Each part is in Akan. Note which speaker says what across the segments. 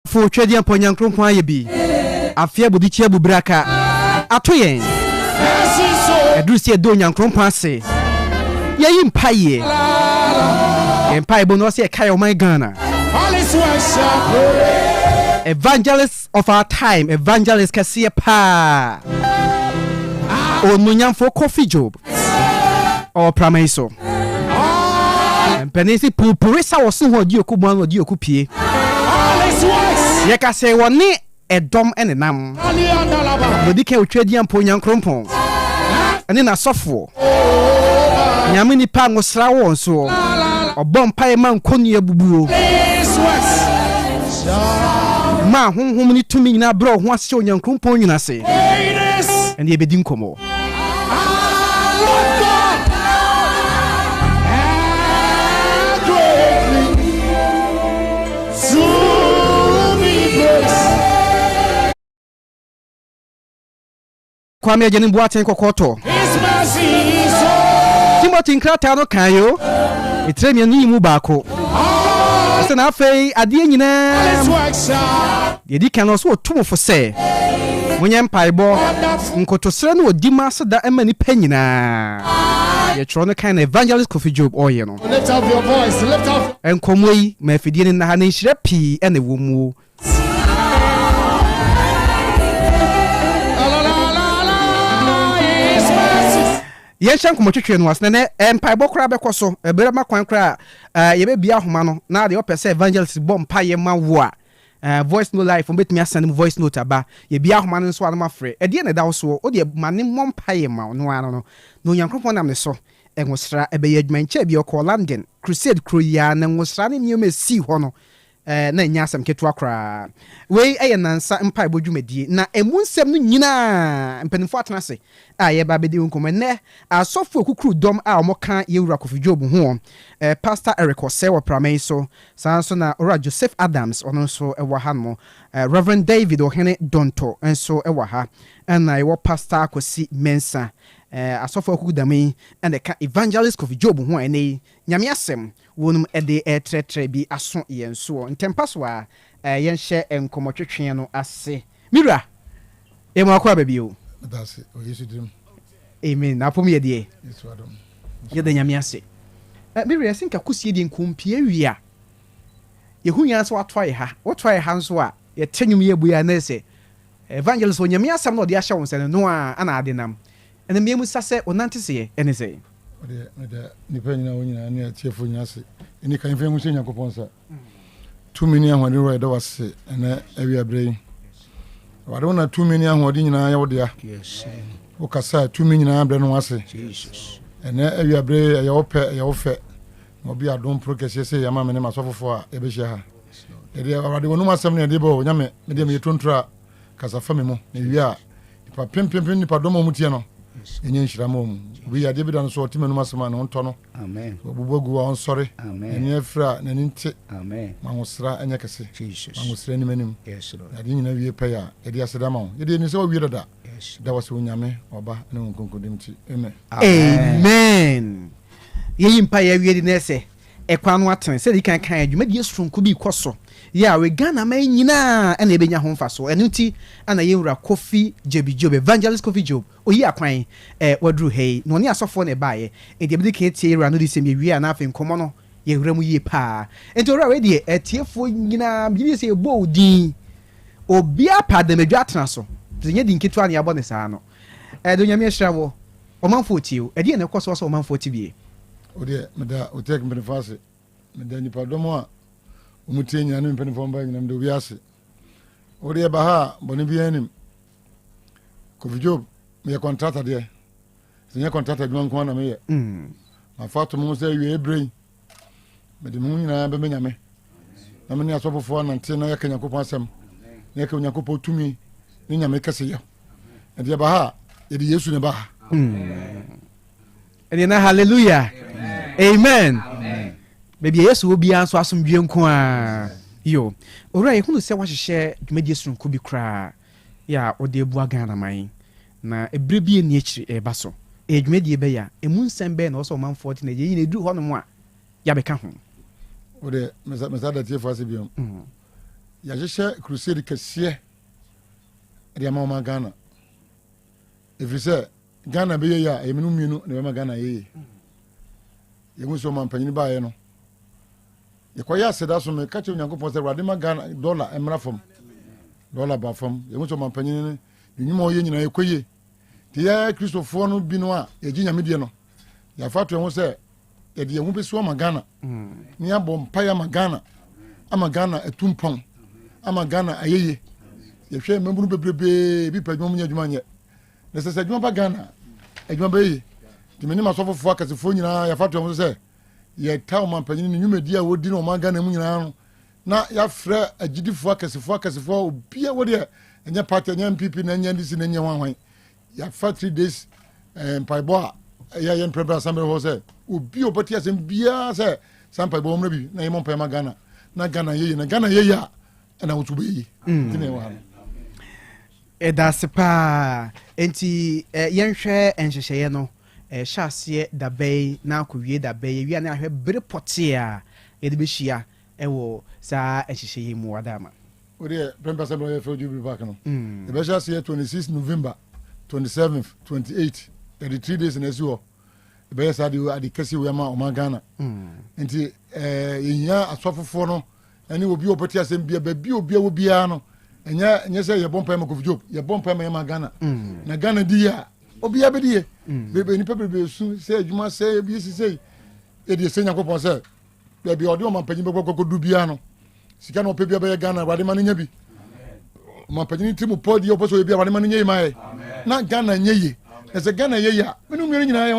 Speaker 1: for trading ponyankron kwa yebi afia budichia bubraka atoyen edusi edo nyankron pase yeyi mpaye mpaye bono se kai o my Ghana evangelists of our time evangelists kase pa onunyamfo coffee job or pramaiso penisi purisa wosu ho di okubu anu di okupie ye ka se woni edom enenam bodi ke otwadi ampo nyankrompon ene na sofo nyame nipa ngosra won so obom pae man konu abubuo ma honhom ni tumi nyina bro ho ase onyankrompon nyina se ene ebedi nkomo Kwame agene boaten kokoto Timothy nkrata no kanyo etremi ani mu baako se na afei ade nyina yedi kan so otumfo se munye mpaibɔ nkotosere no odima se da ema ni panyina ye tro no kan evangelist coffee job oye no lift up your voice lift up enkomoi ma afidie ne na ha ne nhire pii ene wo mu yenshan kumotwetwe no asne ne mpaibɔ kra bekoso ebere makwan kra yebe bia homa no na de opese evangelist bom paye ma wo a voice no live betimi asane voice note aba ye bia homa no so anama frɛ ede ne dawo so o de mane mom paye ma no ano no nyankropon nam ne so engosra ebe ye adwuma nche bia ko London crusade kroya na ngosra ne nyoma si ho no na nya asem ketu akra we nansa mpaibɔ dwumadie na emu nsem no nyina mpanimfo atena se ye ba bedi nkomo ne asofo kukuru dom a omoka yewura Kofi Job ho Pastor Eric Osewa Pramaiso sanso na Ora Joseph Adams ono so ewa ha no Reverend David Ohene Donto enso ewa ha na ewo Pastor Akosi Mensa asofo kukudame and the evangelist Kofi Job ho ene nyame asem wonum ede tretre bi aso yenso ntempaso a yenhye enkomo twetwe no ase mira akwa babio
Speaker 2: that's it o yesu dim
Speaker 1: amen na pom ye de yesu adom ye de nyame ase mira sinka kusie de nkompie wia ye hunya so atoye ha wotoye ha nso a ye tenwum ye buya na ese evangelist onyame asem no de ahye won se no a ana ade nam ene miemu sase onante se ene se
Speaker 2: ode nipa nyina wonyina ne atiefo nyina se eni kan fe hu se Nyankopon sa 2 million ahwade ro da wase ene awia brei wade na 2 million ahwade nyina ya wodea yes o kasa 2 million abre no wase Jesus ene awia brei ya wofe obi adom prokese se ya ma me ne masofofo a ebehia ha ede wade wonu asem ne de bo nyame me de me tontra kasa fa me mo ne wia nipa pempem nipa dom mu tie no enye nhiramo mu obi ya de bi dan so otimenu masema no nto no amen obubogu wa onsore enye afra na nti amen mahosra enye kese Jesus mahosra ni manim yes lord ya de nyina wie pa ya ede asedama wo ede ni se wo wie dada yes da wase onyame oba ne nkonkodim ti amen amen yeyi mpa ya wie de na ese ekwa no aten se di kan adwuma de yesunku bi koso ya we Ghana ma nyina na ebenya ho mfaso enuti ana yewura Kofi Job evangelist Kofi Job oyi akwan wadru hei no ne asofo ne baaye e de bi ke tie yewura no de sem yewie na afi nkomo no yewura mu yie pa enti ora we de etiefo nyina bi se ebo odin obi apade medwa atena so zenye di nketu an yabo ne saa no do nyame ehrawo omanfo tio e de ne koso so omanfo tibie ode meda Otec 1029Fm meda nipa domo a umutie nyane mpenifo mba nyina mdo biase ode ba ha boni bi anim Kofi Job me contractor de senya contractor dwuma nko na me ye afato mo se wie ebrei me de mo nyina be menyame na me ne asofofo na nte na yake Nyankopon asem na yake Nyankopon tumi ni nyame kase ya ede ba ha ede Yesu ne ba ha ede na hallelujah amen baby Yesu obi anso asomdwe nko a yo ora ye hunu se wahye dwumadi sunku bi kra ya ode ebu Ghana man na ebre bi eni akiri eba so dwumadi be ya emu nsem be na o so man 40 na ye edu ho no mo a ya beka ho ode mesa da tie fase biom ya hyehyɛ crusade kɛseɛ de ama ɔma Ghana ɛfiri sɛ Ghana bɛyɛ yɛ a ɛmenu mmienu na bɛma Ghana yɛyɛ yɛhu sɛ ɔma mpanyini baeɛ no yɛkɔyɛ aseda so meka kyerɛ Onyankopɔn sɛ Awurade ma Ghana dollar mmra fam dollar ba fam yɛhu sɛ ɔma mpanyini no nnwuma ɔyɛ nyinaa yɛkɔyɛ nti yɛ kristofoɔ no bi no a yɛgye nyamedeɛ no yɛafa to ɛho sɛ yɛde yɛho bɛsi ama Ghana ne yɛabɔ mpaeɛ ama Ghana atu mpɔn ama Ghana ayɛye yɛhwɛ mmabunu bebrebee bi pɛ adwuma mu nyɛ adwuma nyɛ na sɛ adwuma ba Ghana adwuma bɛyɛ nti menim asɔfofoɔ akɛsefoɔ nyinaa yɛfa to ɛho sɛ yɛta ɔma mpanyini ne nnwumadi a wɔdi no ɔma Ghana mu nyinaa no na yɛafrɛ agyidifoɔ akɛsefoɔ obia wɔdeɛ ɛnyɛ party ɛnyɛ MPP na ɛnyɛ NDC na ɛnyɛ hwanhwan yɛafa 3 days mpaebɔ a ɛyɛ mpɛbrɛ asambere hɔ sɛ obi ɔbɛte asɛm biara sɛ saa mpaebɔ wɔmmerɛ bi na yɛmmɔ mpae ma Ghana na Ghana yɛye na Ghana yɛye a ɛna wotu bɛyɛ nti na ɛwɔ ha no
Speaker 1: ɛdase paa enti yɛnhwɛ nhyehyɛeɛ no ɛhyɛ aseɛ dabɛi na akɔwie dabɛi yɛwia ne ahwɛ bere pɔtee a yɛde bɛhyia ɛwɔ saa nhyehyɛeɛ mu wadama
Speaker 2: wodeɛ prɛmpa sɛ bɛyɛ fɛ Jubilee Park no yɛbɛhyɛ aseɛ 26 November 27th 28th yɛde 3 days na asi hɔ yɛbɛyɛ saa ade kɛseɛ wei ama ɔma Ghana nti yɛhia asɔfofoɔ no ɛne obi a ɔpɛte asɛm bia baabi obia wɔ biara no ɛnyɛ sɛ yɛbɔ mpae ma Kofi Job yɛbɔ mpae ma yɛma Ghana na Ghana di a obiara bɛdi yɛ nipa bebree su sɛ adwuma sɛ bi sisei yɛde ɛsɛ Nyankopɔn sɛ baabi ɔde ɔma mpanyin bɛkɔkɔdu biara no sika na ɔpɛ bia bɛyɛ Ghana Awurade ma no nya bi ɔma mpanyin ti mu pɔ deɛ ɔpɛ sɛ ɔyɛ bi Awurade ma no nya yi ma yɛ na Ghana nyɛ yi na sɛ Ghana yɛ yi a mene mmienu nyinaa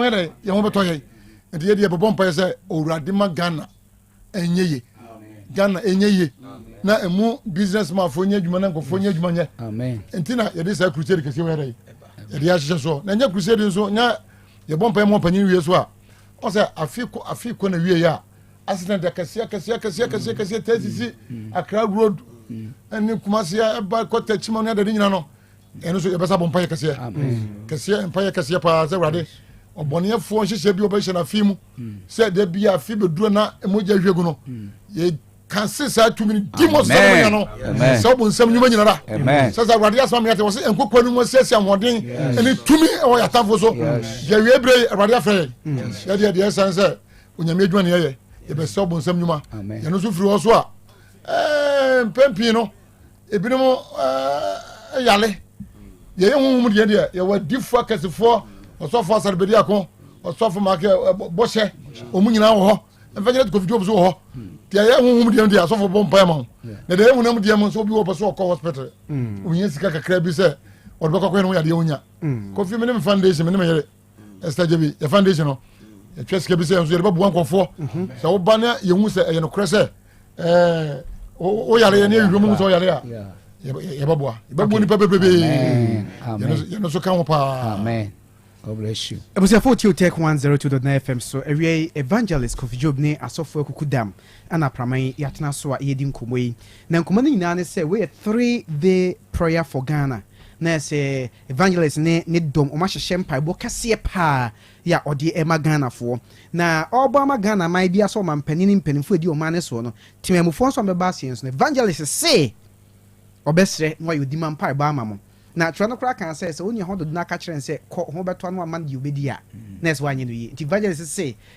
Speaker 2: yɛn ho bɛtɔ yɛ nti yɛde yɛbɛbɔ mpae sɛ Awurade ma Ghana ɛnyɛ yi Ghana ɛnyɛ yi na emu business man fo nyɛ adwuma na nkɔfo nyɛ adwuma nyɛ nti na yɛde saa crusade kɛseɛ wɔ yɛde yɛde ahyehyɛ so na nyɛ crusade nso nyɛ yɛbɔ mpae mu ɔpanyin wie so a ɔsɛ afi kɔ na wie yɛ a accident kɛseɛ tɛsisi Accra road ɛne Kumasi ɛba kɔtɛ kyima no adade nyina no ɛno so yɛbɛsa bɔ mpae kɛseɛ mpae kɛseɛ paa sɛ Awurade ɔbɔneɛfoɔ nhyehyɛ bi wɔbɛhyɛ no afi mu sɛ da bi a afi bɛduro na mogya hwɛ gu no yɛkanse saa tumi no di mɔ sɛmnya no sɛ wobɔ nsɛm nnwuma nyina da sɛ sɛ Awurade asɛm meate wɔ sɛ nkokɔ no mu asiesie ahoɔden ɛne tumi ɛwɔ yɛ atamfoɔ so yɛwie berɛ Awurade afrɛ yɛdeɛ deɛ ɛsiane sɛ onyame adwuma ne yɛyɛ yɛbɛsɛ wobɔ nsɛm nnwuma yɛno nso firi hɔ so a mpɛmpii no ebinom yale yɛyɛ honhom deɛ yɛwɔ adifoɔ akɛsefoɔ ɔsɔfoɔ asarebɛdi ako ɔsɔfoɔ make bɔhyɛ ɔmu nyinaa wɔ hɔ ɛmfa nyina Kofi Job so wɔ hɔ nti ɛyɛ honhom deɛ deɛ asɔfoɔ bɔ mpaeɛ ma ho na deɛ ɛhunam deɛ mu nso obi wɔ pɛ so ɔkɔ hospital ɔhia sika kakra bi sɛ ɔde bɛkɔkɔɛ no ho yadeɛ wonya Kofi mene me foundation mene me yere Esther Jebi yɛ foundation no yɛtwa sika bi sɛ nso yɛde bɛboa nkɔfoɔ sɛ woba ne yɛhu sɛ ɛyɛ nokorɛ sɛ woyare ne ɛwihwɛ mu sɛ woyare a yɛbɛboa nipa bebrebee yɛno so ka ho paa
Speaker 3: God bless you.
Speaker 1: Ebusiafo ti Otec 1029Fm so every evangelist Kofi Job ne asofo akuku dam ana praman yatena so a yedi nkomo yi na nkomo ne nyina ne se we 3-day prayer for Ghana na se evangelist ne dom o ma hyehye mpaebo kase pa ya ode ema Ghana fo na oba ma Ghana mai bia so ma mpanimfo edi o ma ne so no timamufo so mbeba asienso na evangelist se obesre no yodi ma mpaebo ama mo na twa no kra kan say se oni ho do na ka kire se ko ho beto no amande obedi a na se wanye no yi nti evangelist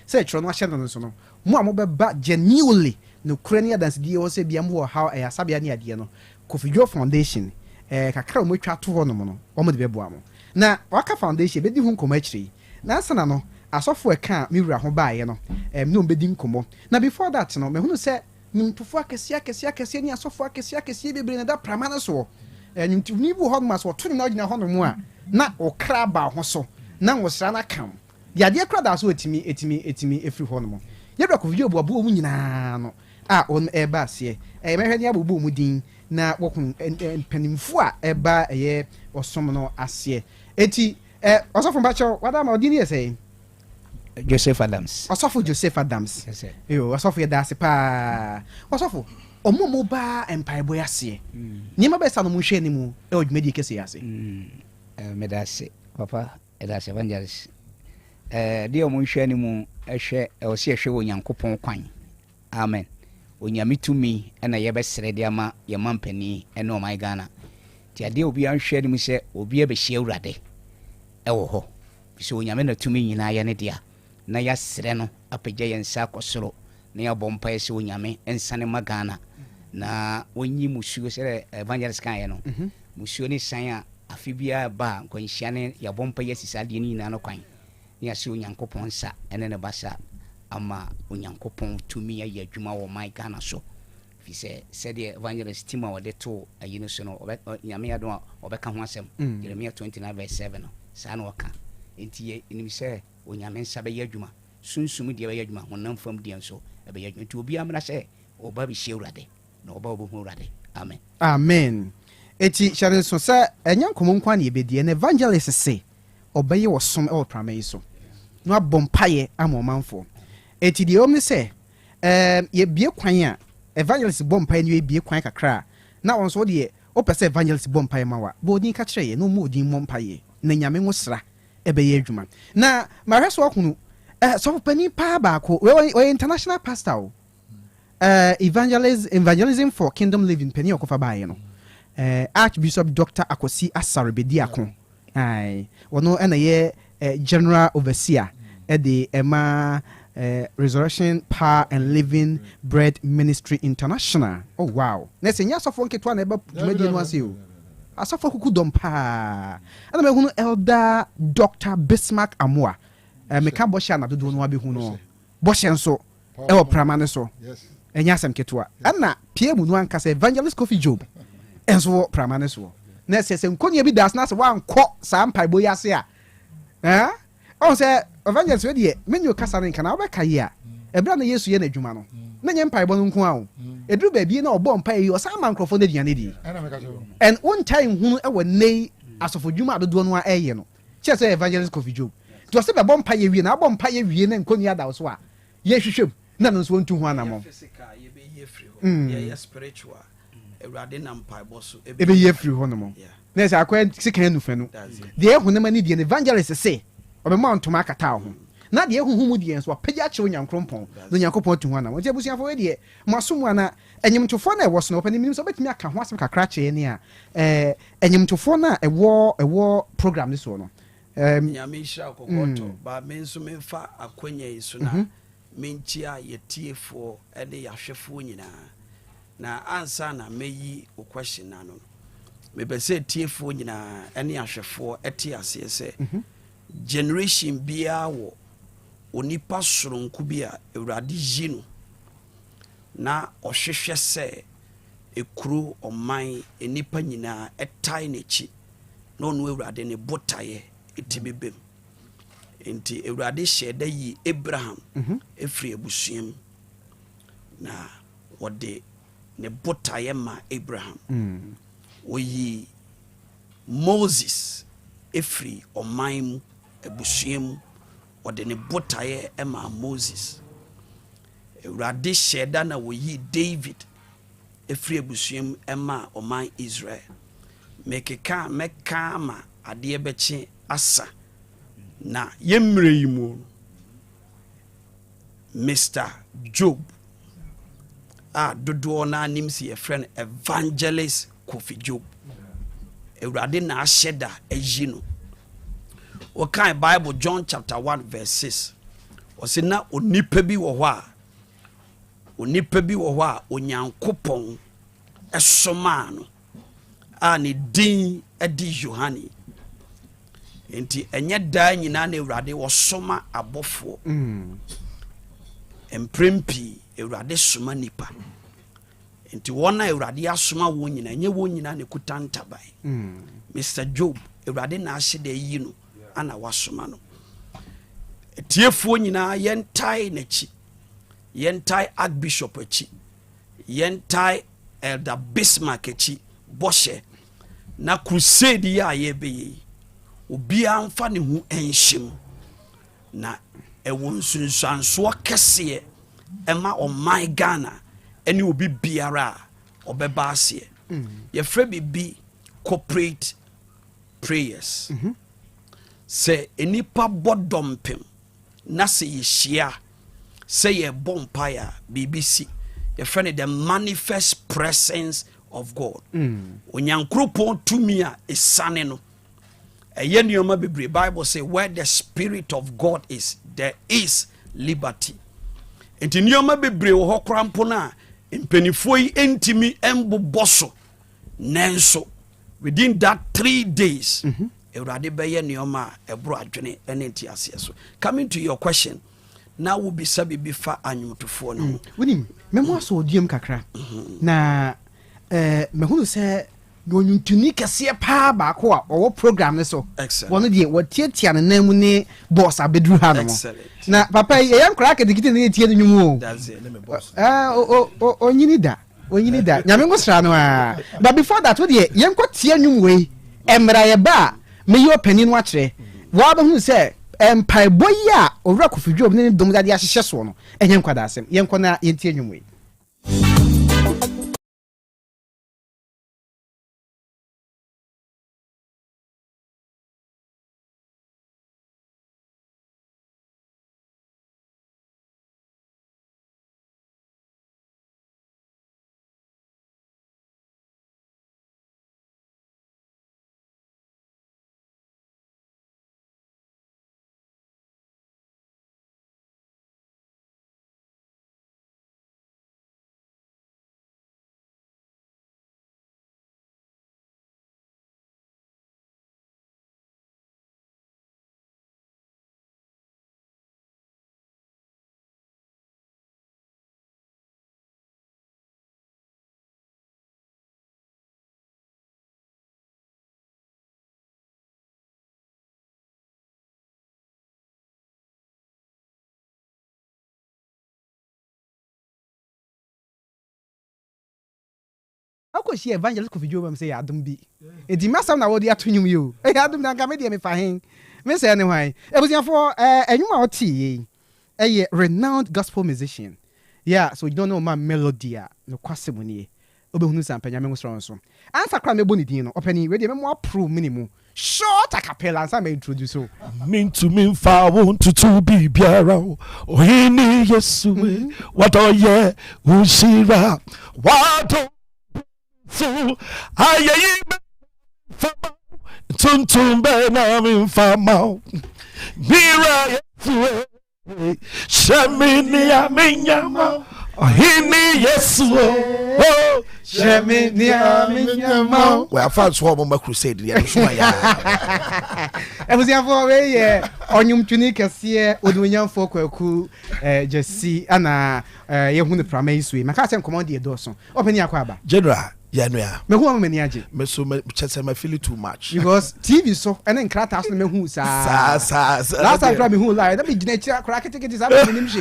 Speaker 1: say twa no ahye no so no mo amobeba genuinely no kra ne dance die ho se bia mo ho how ya sabia ne ade no Kofi Job Foundation kakra mo twa to ho no mo no o mo de beboa mo na waka foundation bedi hu nkoma akire na sana no asofo eka miwura ho baaye no no bedi nkomo na before that no me hunu se nimtufo akese ni asofo akese bebre na da prama no so ni bu ho ma so to na gyina ho no mu a na okra ba ho so na wosra na kam ya de kra da so etimi efri ho no mu ye bra Kofi Job abu mu nyina no a on eba ase mehwe ne abubu mu din na wokun panimfo a eba ye osom no ase eti osofo bacho wada ma odini ese
Speaker 3: Joseph Adams
Speaker 1: yes yo osofo ye da ase pa osofo omomo ba empire boy ase ni ma be sa no mu hwe ni mu e odwumadi kese ase
Speaker 3: me da ase papa e da ase evangelist de o mu hwe ni mu ehwe o se ehwe wo Nyankopon kwan amen onyame tumi na yɛbɛsrɛ de ama yɛma mpani ne ɔman Ghana nti adeɛ obi anhwɛ no mu sɛ obi abɛhyia Awurade ɛwɔ hɔ sɛ onyame na tumi nyinaa yɛ ne dea na yɛasrɛ no apagya yɛn nsa akɔ soro na yɛabɔ mpaeɛ sɛ onyame nsane ma Ghana na wɔnyi musuo sɛ evangelist kaeɛ no musuo ne san a afe biara ba nkwanhyia ne yɛabɔ mpaeɛ asisa adeɛ no nyinaa no kwan na yɛasɛ onyankopɔn nsa ɛne ne basa ama onyankopɔn tumi ayɛ adwuma wɔ man Ghana so fi sɛ sɛdeɛ evangelist team a wɔde to ayi no so no nyame yɛdom a ɔbɛka ho asɛm Jeremia 29:7 no saa na ɔka enti ɛnim sɛ onyame nsa bɛyɛ adwuma sunsum deɛ bɛyɛ adwuma honam fam deɛ nso ɛbɛyɛ adwuma nti obiara mmra sɛ ɔba bɛhyia Awurade na ɔba wobɛhu Awurade amen
Speaker 1: amen eti hyɛre nso sɛ ɛnyɛ nkɔmmɔ nkwa ne yɛbɛdie na evangelist se ɔbɛyɛ wɔ som ɛwɔ prama yi so na abɔ mpaeɛ ama ɔmanfoɔ eti deɛ ɔm ne sɛ yɛbie kwan a evangelist bɔ mpaeɛ no yɛbie kwan kakra na wɔn nso deɛ wopɛ sɛ evangelist bɔ mpaeɛ ma wa bɔ odin ka kyerɛ yɛ na ɔmu odin mmɔ mpaeɛ na nyame ho sra ɛbɛyɛ adwuma na mahwɛ so ɔkono sɔfopanin paa baako wɔyɛ international pastor o evangelism for kingdom living pani ɔkɔfa baeɛ no Archbishop Dr. Akosi Asare bedi ako wɔno ɛna yɛ general overseer ɛde ɛma Resurrection Power and Living Bread Ministry International. Oh wow. Na sɛ nya asɔfo nketewa na ɛba dwumadie no ase o. Asɔfo kuku dɔm paa. Ɛna mehunu Elder Dr. Bismarck Amoa. Meka bɔhyɛ na dodo no abɛhu no. Bɔhyɛ nso ɛwɔ prama ne so. Ɛnya asɛm ketewa. Ɛna pie mu no ankasa Evangelist Kofi Job. Ɛnso wɔ prama ne so. Na sɛ nkonya bi das na sɛ wankɔ saa mpaebɔ yi ase a. On sɛ evangelist we deɛ menyo kasa ne kana wobɛka yi a ɛbra na Yesu yɛ n'adwuma no na nyɛ mpaebɔ no nko a o ɛduru baabi na ɔbɔ mpae yi ɔsan ma nkrɔfo no aduane di and wontae nhunu ɛwɔ nei asɔfo dwuma adodoɔ no a ɛyɛ no kyerɛ sɛ Evangelist Kofi Job nti ɔsɛ bɛbɔ mpae wie na abɔ mpae wie na nkɔni ada so a yɛhwehwɛm na no nso wɔntu ho anamɔ
Speaker 4: yɛyɛ spiritual Awurade na mpaebɔ so
Speaker 1: ɛbɛyɛ afiri hɔ no mɔ na sɛ akɔ sika nufa no deɛ ɛho nama ne deɛ evangelist sɛ ɔbɛma ntoma akata ho na deɛ ɛhuhu mu deɛ nso apagya akyerɛ onyankopɔn na onyankopɔn tu ho anam nti abusuafo we deɛ masom ana enyimtofoɔ na ɛwɔ so no ɔpɛ ne minim sɛ ɔbɛtumi aka ho asɛm kakra kyerɛ ne a enyimtofoɔ na ɛwɔ program ne so no
Speaker 4: nyame hyira kɔkɔtɔ ba me nso memfa akwanya yi so na menkyia yɛtiefoɔ ɛde yɛahwɛfoɔ nyinaa na ansa na meyi o question na no mebɛ sɛ tiefoɔ nyinaa ɛne ahwɛfoɔ ɛte aseɛ sɛ generation biya wo onipa soronko bi a Awurade yi no na ɔhwehwɛ sɛ ekuro ɔman enipa nyinaa ɛtae n'akyi na ɔno Awurade ne botaeɛ etibebem enti Awurade hyɛ da yi Abraham efiri abusuam na wɔde ne botaeɛ ma Abraham oyi Moses efiri ɔman mu abusuam wɔde ne botaeɛ ɛma Moses Awurade hyɛ da na wɔyi David efiri abusuam ɛma ɔman Israel mekeka mɛka ma adeɛ bɛkye asa na yɛmmerɛ yi mu Mr. Job a dodoɔ na anim si yɛfrɛ no Evangelist Kofi Job Awurade na ahyɛ da ayi no wɔkan Bible John chapter 1 verse 6 ɔsɛ na onipa bi wɔ hɔ a onyankopɔn ɛsoma no a ne din ɛdi Yohane enti ɛnyɛ daa nyinaa na Awurade wɔsoma abɔfoɔ emprempi Awurade soma nipa enti wɔn a Awurade asoma wɔn nyinaa ɛnyɛ wɔn nyinaa ne kuta ntaban Mr. Job Awurade na ahyɛ da yi no ana wasoma no etiefoɔ nyinaa yɛntae n'akyi yɛntae Archbishop akyi yɛntae Elder Bismarck akyi bɔhyɛ na crusade yi a yɛbɛyɛ obiara mfa ne ho ɛnhyɛm na ɛwɔ nsunsuansoɔ kɛseɛ ɛma ɔman Ghana ɛne obi biara a ɔbɛba aseɛ yɛfrɛ bibi corporate prayers sɛ enipa bɔ dɔmpem na sɛ yɛhyia sɛ yɛbɔ mpaeɛ a BBC your friend the manifest presence of God. Onyankropon tumi a esane no. Eye nneoma bebre Bible say where the spirit of God is, there is liberty. Enti nneoma bebre wo ho krampo na mpenifo yi entimi emboboso. Nenso within that 3 days, Ewurade beye nneoma ebro adwene ene nti ase so. Coming to your question, now will be sabi bifa anyumtofo no.
Speaker 1: Wonim, memo aso odiem kakra. Na mehunu se nyuntuni kese pa ba ko a owo program ne so. Wono de wotietia ne namu ne boss abedru ha no. Na papa yeyam kra ka dikite ne tie ne nwuo.
Speaker 4: That's it, let me boss.
Speaker 1: Onyini da. Nyame ngosra no a. But before that wo de yenko tie nwum we emra ye ba me yo pani no akere. Wa ba hunu se empai boyi a owura kofidwo ne dom dade ahyehye so no. Enye nkwada asem. Yenko na yentie nwum we. Ako she evangelist kofidwo bam say adom bi. Edi masam na wodi atonyum yo. Adom na nka me de me fa hen. Me say ne hwan. Ebusiafo enwum a oti ye renowned gospel musician. Yeah, so you don't know my melody no kwasemuni. Obehunu sampanya me ngosro nso. Answer kra me boni din no. Opani we de me mo approve minimum. Short a cappella and some introduce so. Mean to me fa want to be biara. Oh hini yesu. What oh yeah, ushira. What so aye fama tuntum be na mi fama mira yesu shemini aminyama hini yesu oh shemini aminyama we afa so mo crusade ya so ya ebusiafo we ye onyum twini kese odunyamfo kwaku jesi ana yehu ne prama isue maka se command e do so openi akwa general yeah no ya me hu mani age me so me chese me feel too much because TV so and nkrata so me hu sa last time me hu lie that be gina chi akra ketekete sa me nim she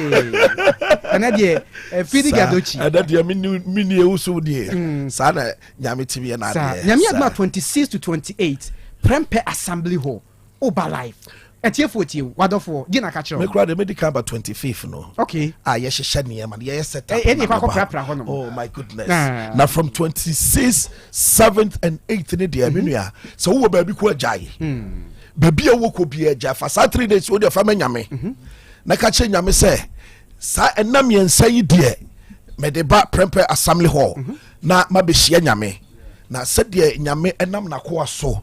Speaker 1: and dey feed gadochi and dey mini e so dey sa na nyame TV na dey nyame agba 26 to 28 Prempe Assembly Hall Oba Life Etiefoti wadofo gina ka kire me kra the medical by 25th no okay yes shehye man yes set up any kwa prapra hono oh my goodness now from 26th 7th and 8th ne dia menua so wo ba bi ko ajai baby a wo ko bi aja for 3 days wo de fa manyame na ka kire nyame se sa enam yensa yi de me de ba Prempe Assembly Hall na ma be hia nyame na se de nyame enam na ko aso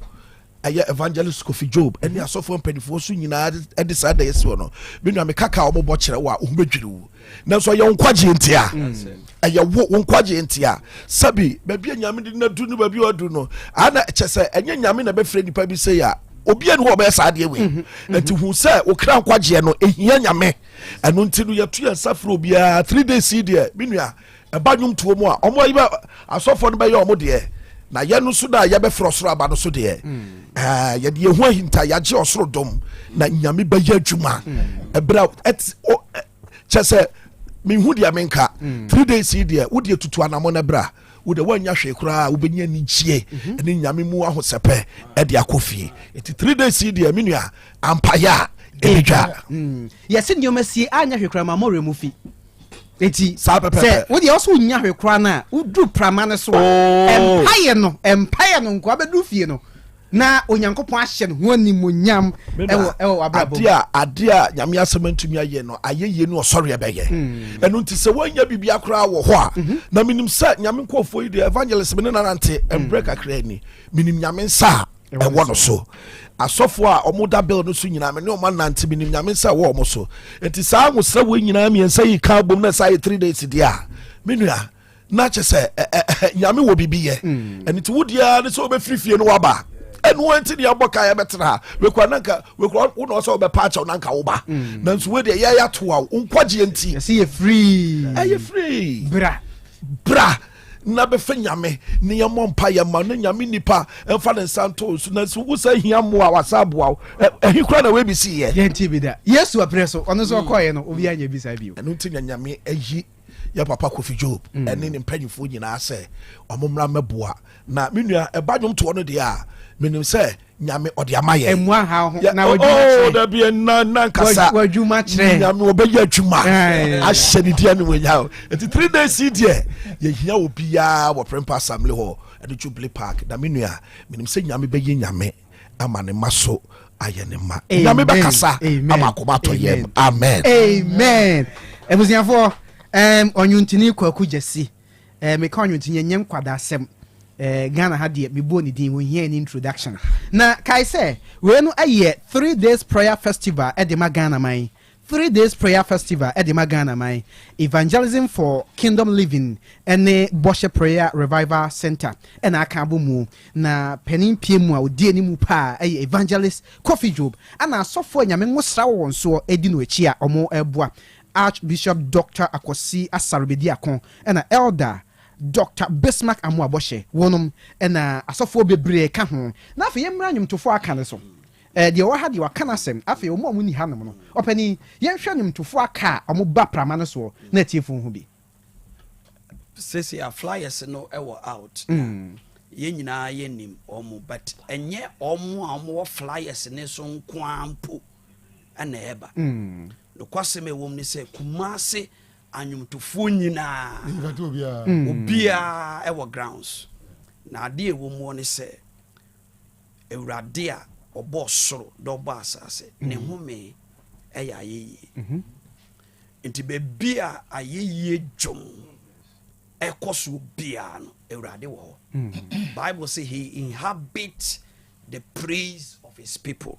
Speaker 1: aya evangelist Kofi Job eni asofo mpanifo so nyina edi sa da yesi no bi no amekaka omobo kire wa ohumedwiri na so ye nkwaje ntia aya wo nkwaje ntia sabi baby nyame di na du no baby odu no ana chese enye nyame na be frɛ nipa bi se ya obi anu oba sa de we enti hu se okra nkwaje no ehia nyame anu nti no yetu ya safro bia 3 days de bi nua ebanyum tuo mu a omo yi ba asofo no be ye omo de na yenu so da yabe frosoro aba no so de ye de hu ahinta ya je osoro dom na nyame ba ya adwuma ebra et chese me hu dia menka 3 days de wo de tutu anamo na bra wo de wanya hwe kura wo benya ni gie ene nyame mu ahosepe e de akofie eti 3 days de me nua ampaya ebidwa yesi nyoma sie anya hwe kura ma more mu fi eti se wo de oso nya hwe kura na udu prama ne so empire no nko abedu fie no na onyankopɔn ahyɛ no ho animonyam ɛwɔ abrabɔ
Speaker 5: adeɛ nyame asɛm ntumi ayɛ no ayɛyie no ɔsɔre ɛbɛyɛ ɛno nti sɛ woanya bibia koraa wɔ hɔ a na menim sɛ nyame nkɔɔfoɔ yi deɛ evangelist me ne nanante mbrɛ kakra ani menim nyame nsa a ɛwɔ no so asɔfoɔ a ɔmo da bill no so nyinaa me ne ɔmo anante menim nyame nsa wɔ ɔmo so nti saa nwosrɛ wɔ nyinaa miɛnsa yi ka bom na saa yɛ 3 days deɛ a me nua na kyɛ sɛ nyame wɔ bibi yɛ ɛno nti wodeɛ ne sɛ wobɛfiri fie no waba ɛno nti ne yɛbɔ ka yɛbɛtena ha wekura nanka wekura wona ɔsɛ wobɛpa akyɛw nanka woba nanso wedeɛ yɛyɛ atoa wo nkwagyeɛ nti
Speaker 1: ɛsɛ yɛ free
Speaker 5: ɛyɛ free
Speaker 1: bra
Speaker 5: na bɛfɛ nyame ne yɛmmɔ mpa yɛma ne nyame nipa ɛmfa ne nsa nto so na so wo sɛ hia mmoa wasa aboa wo ɛhi kora na wɔbɛsiyɛ
Speaker 1: yɛnti bi da yesu aprɛ so ɔno nso ɔkɔɔyɛ no obi anya bisa bio
Speaker 5: ɛno nti na nyame ayi yɛ papa Kofi Job ɛne ne mpanyimfoɔ nyinaa sɛ ɔmo mmra mɛboa na me nua ɛba nnwom toɔ no deɛ a menim sɛ nyame ɔde ama yɛ
Speaker 1: ɛmmoa ha ho na wadwuma
Speaker 5: da bi na nkasa
Speaker 1: wadwuma kyerɛ
Speaker 5: nyame wɔbɛyɛ adwuma ahyɛ ne dia ne wɔnya nti 3 days deɛ yɛhia wɔ biaa wɔ Prempa Assembly hɔ ɛne Jubilee Park na me nua menim sɛ nyame bɛyɛ nyame ama ne ma so ayɛ ne ma nyame bɛkasa ama akoma atɔ yɛm amen
Speaker 1: abusuafoɔ ɔnwontini kwaku gyesi meka ɔnwontini nyɛ nkwada asɛm Ghana ha deɛ mebɔ ne din wɔhia ne introduction na kae sɛ wei no ayɛ 3 days prayer festival ɛde ma Ghana man 3 days prayer festival ɛde ma Ghana man evangelism for kingdom living ɛne bɔhyɛ prayer revival center ɛna aka abɔ mu na panin pie mu a odi ani mu pa ɛyɛ evangelist Kofi Job ana asɔfoɔ nyame ngosra wɔn so edi no akyi a ɔmo ɛboa Archbishop Dr. Akosi Asarobedi Akon ɛna Elder Dr. Bismarck Amuaboshe wonom ɛna asɔfoɔ bebree ka ho na afei yɛmmra nnwomtofoɔ aka ne so deɛ wɔ ha deɛ waka no asɛm afei ɔmo a muni ha nom no ɔpani yɛnhwɛ nnwomtofoɔ aka a ɔmo ba prama no soɔ na atiefo ho bi
Speaker 4: sesi a flyers no ɛwɔ out yɛn nyinaa yɛnim ɔmo but ɛnyɛ ɔmo a ɔmo wɔ flyers ne so nkoa mpo ɛna ɛba nokwasɛm ɛwɔ mu ne sɛ Kumase anwomtofoɔ nyinaa obiaa ɛwɔ grounds na adeɛ ɛwɔ mu ne sɛ Awurade a ɔbɔ soro dɛ ɔbɔ asase ne home ɛyɛ ayɛyie nti baabi a ayɛyie dwom ɛkɔ so biaa no Awurade wɔ hɔ Bible say he inhabits the praise of his people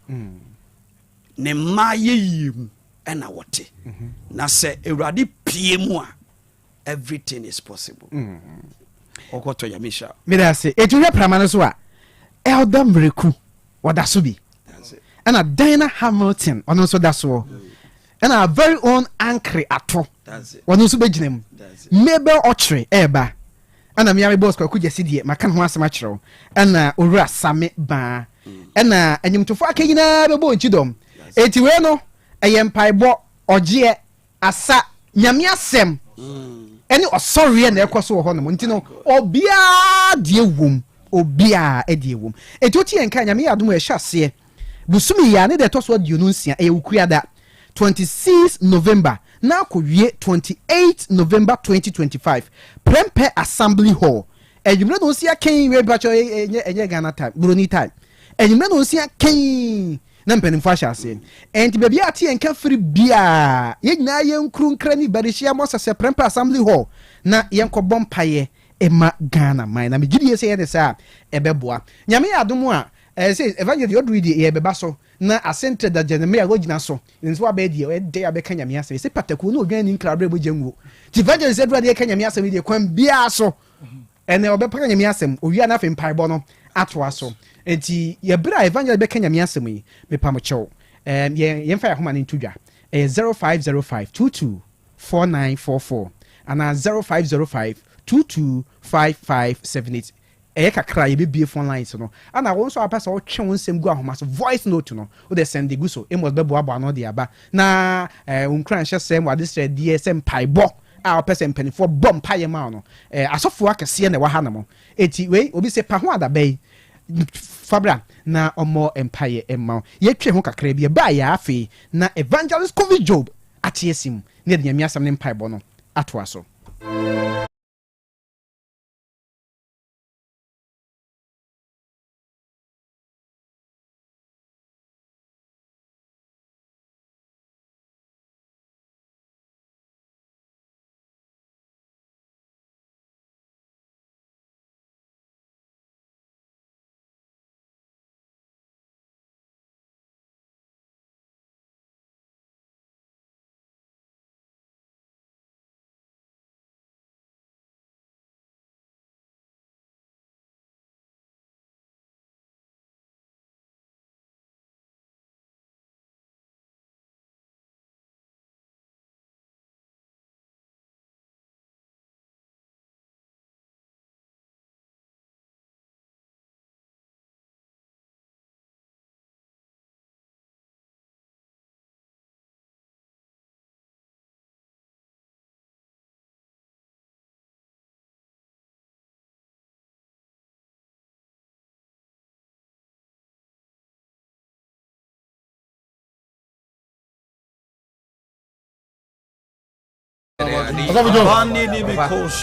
Speaker 4: ne mma ayɛyie mu ɛna wɔte na sɛ Awurade pie mu a everything is possible ɔkɔtɔ yamisha
Speaker 1: meda ase ɛtu hwɛ prama no so a Elder Mreku wɔda so bi ɛna Diana Hamilton ɔno nso da soɔ ɛna very own Ankre Ato ɔno nso bɛgyina mu Mabel Ochre ɛɛba ɛna meame boss kwaku gyesi deɛ maka ho asɛm akyerɛw ɛna owura Same Baa ɛna anyimtofo aka nyinaa bɛbɔ nkyi dɔm eti wei no ɛyɛ mpaebɔ ɔgyeɛ asa nyame asɛm ɛne ɔsɔreɛ na ɛkɔ so wɔ hɔ nom nti no obiaa deɛ wom obiaa ɛdeɛ wom ɛti oti yɛnka nyame yɛ adom ɛhyɛ aseɛ busumi yɛ ne deɛ ɛtɔ so aduonu nsia ɛyɛ wokuriada 26 November na akɔwie 28 November 2025 Prempa Assembly Hall ɛdwumire no nsia kɛn wei bakyɛ ɛnyɛ Ghana time Buroni time ɛdwumire no nsia kɛn na mpanimfo ahyɛ aseɛ ɛnti baabi a ate yɛnka firi biaa yɛnyinaa yɛnkuru nkra ne barihyia mmɔ sɛsɛ Prempa Assembly Hall na yɛnkɔbɔ mpayɛ ɛma Ghana man na megyedie sɛ yɛne sɛ a ɛbɛboa nyame yɛ adom a sɛ evangelist yɛduru deɛ yɛbɛba so na asɛntrɛ da gyanemɛ a wɔgyina so nso wabɛɛ deɛ ɛdɛ a bɛka nyame asɛm sɛ patakuo na odwan ne nkra berɛ bɛgya nguo nti evangelist yɛduru deɛ yɛka nyame asɛm deɛ kwan biaa so ɛnɛ ɔbɛpaka nyame asɛm owia no afei mpaebɔ no atoa so enti yɛberɛ a evangelist bɛka nyame asɛm yi mepa mo kyɛw yɛmfa yɛ ahoma no nto dwa ɛyɛ 0505 224944 anaa 0505 225578 ɛyɛ kakra yɛbɛbie phone lines no ana wɔn nso apɛ sɛ wɔtwe wɔn nsɛm gu ahoma so voice note no wode send gu so amos bɛboaboa no de aba na nkura nhyɛ sɛm wade srɛ deɛ sɛ mpaebɔ a wɔpɛ sɛ mpanimfoɔ bɔ mpayɛ ma no asɔfoɔ akɛseɛ na ɛwɔ ha no mo eti wei obi sɛ pa ho adaba yi fabra na ɔmmɔ mpayɛ ɛma yɛtwe ho kakra bi ɛbaa yɛ afei na evangelist Kofi Job ate asim ne yɛde nyame asɛm ne mpaebɔ no atoa so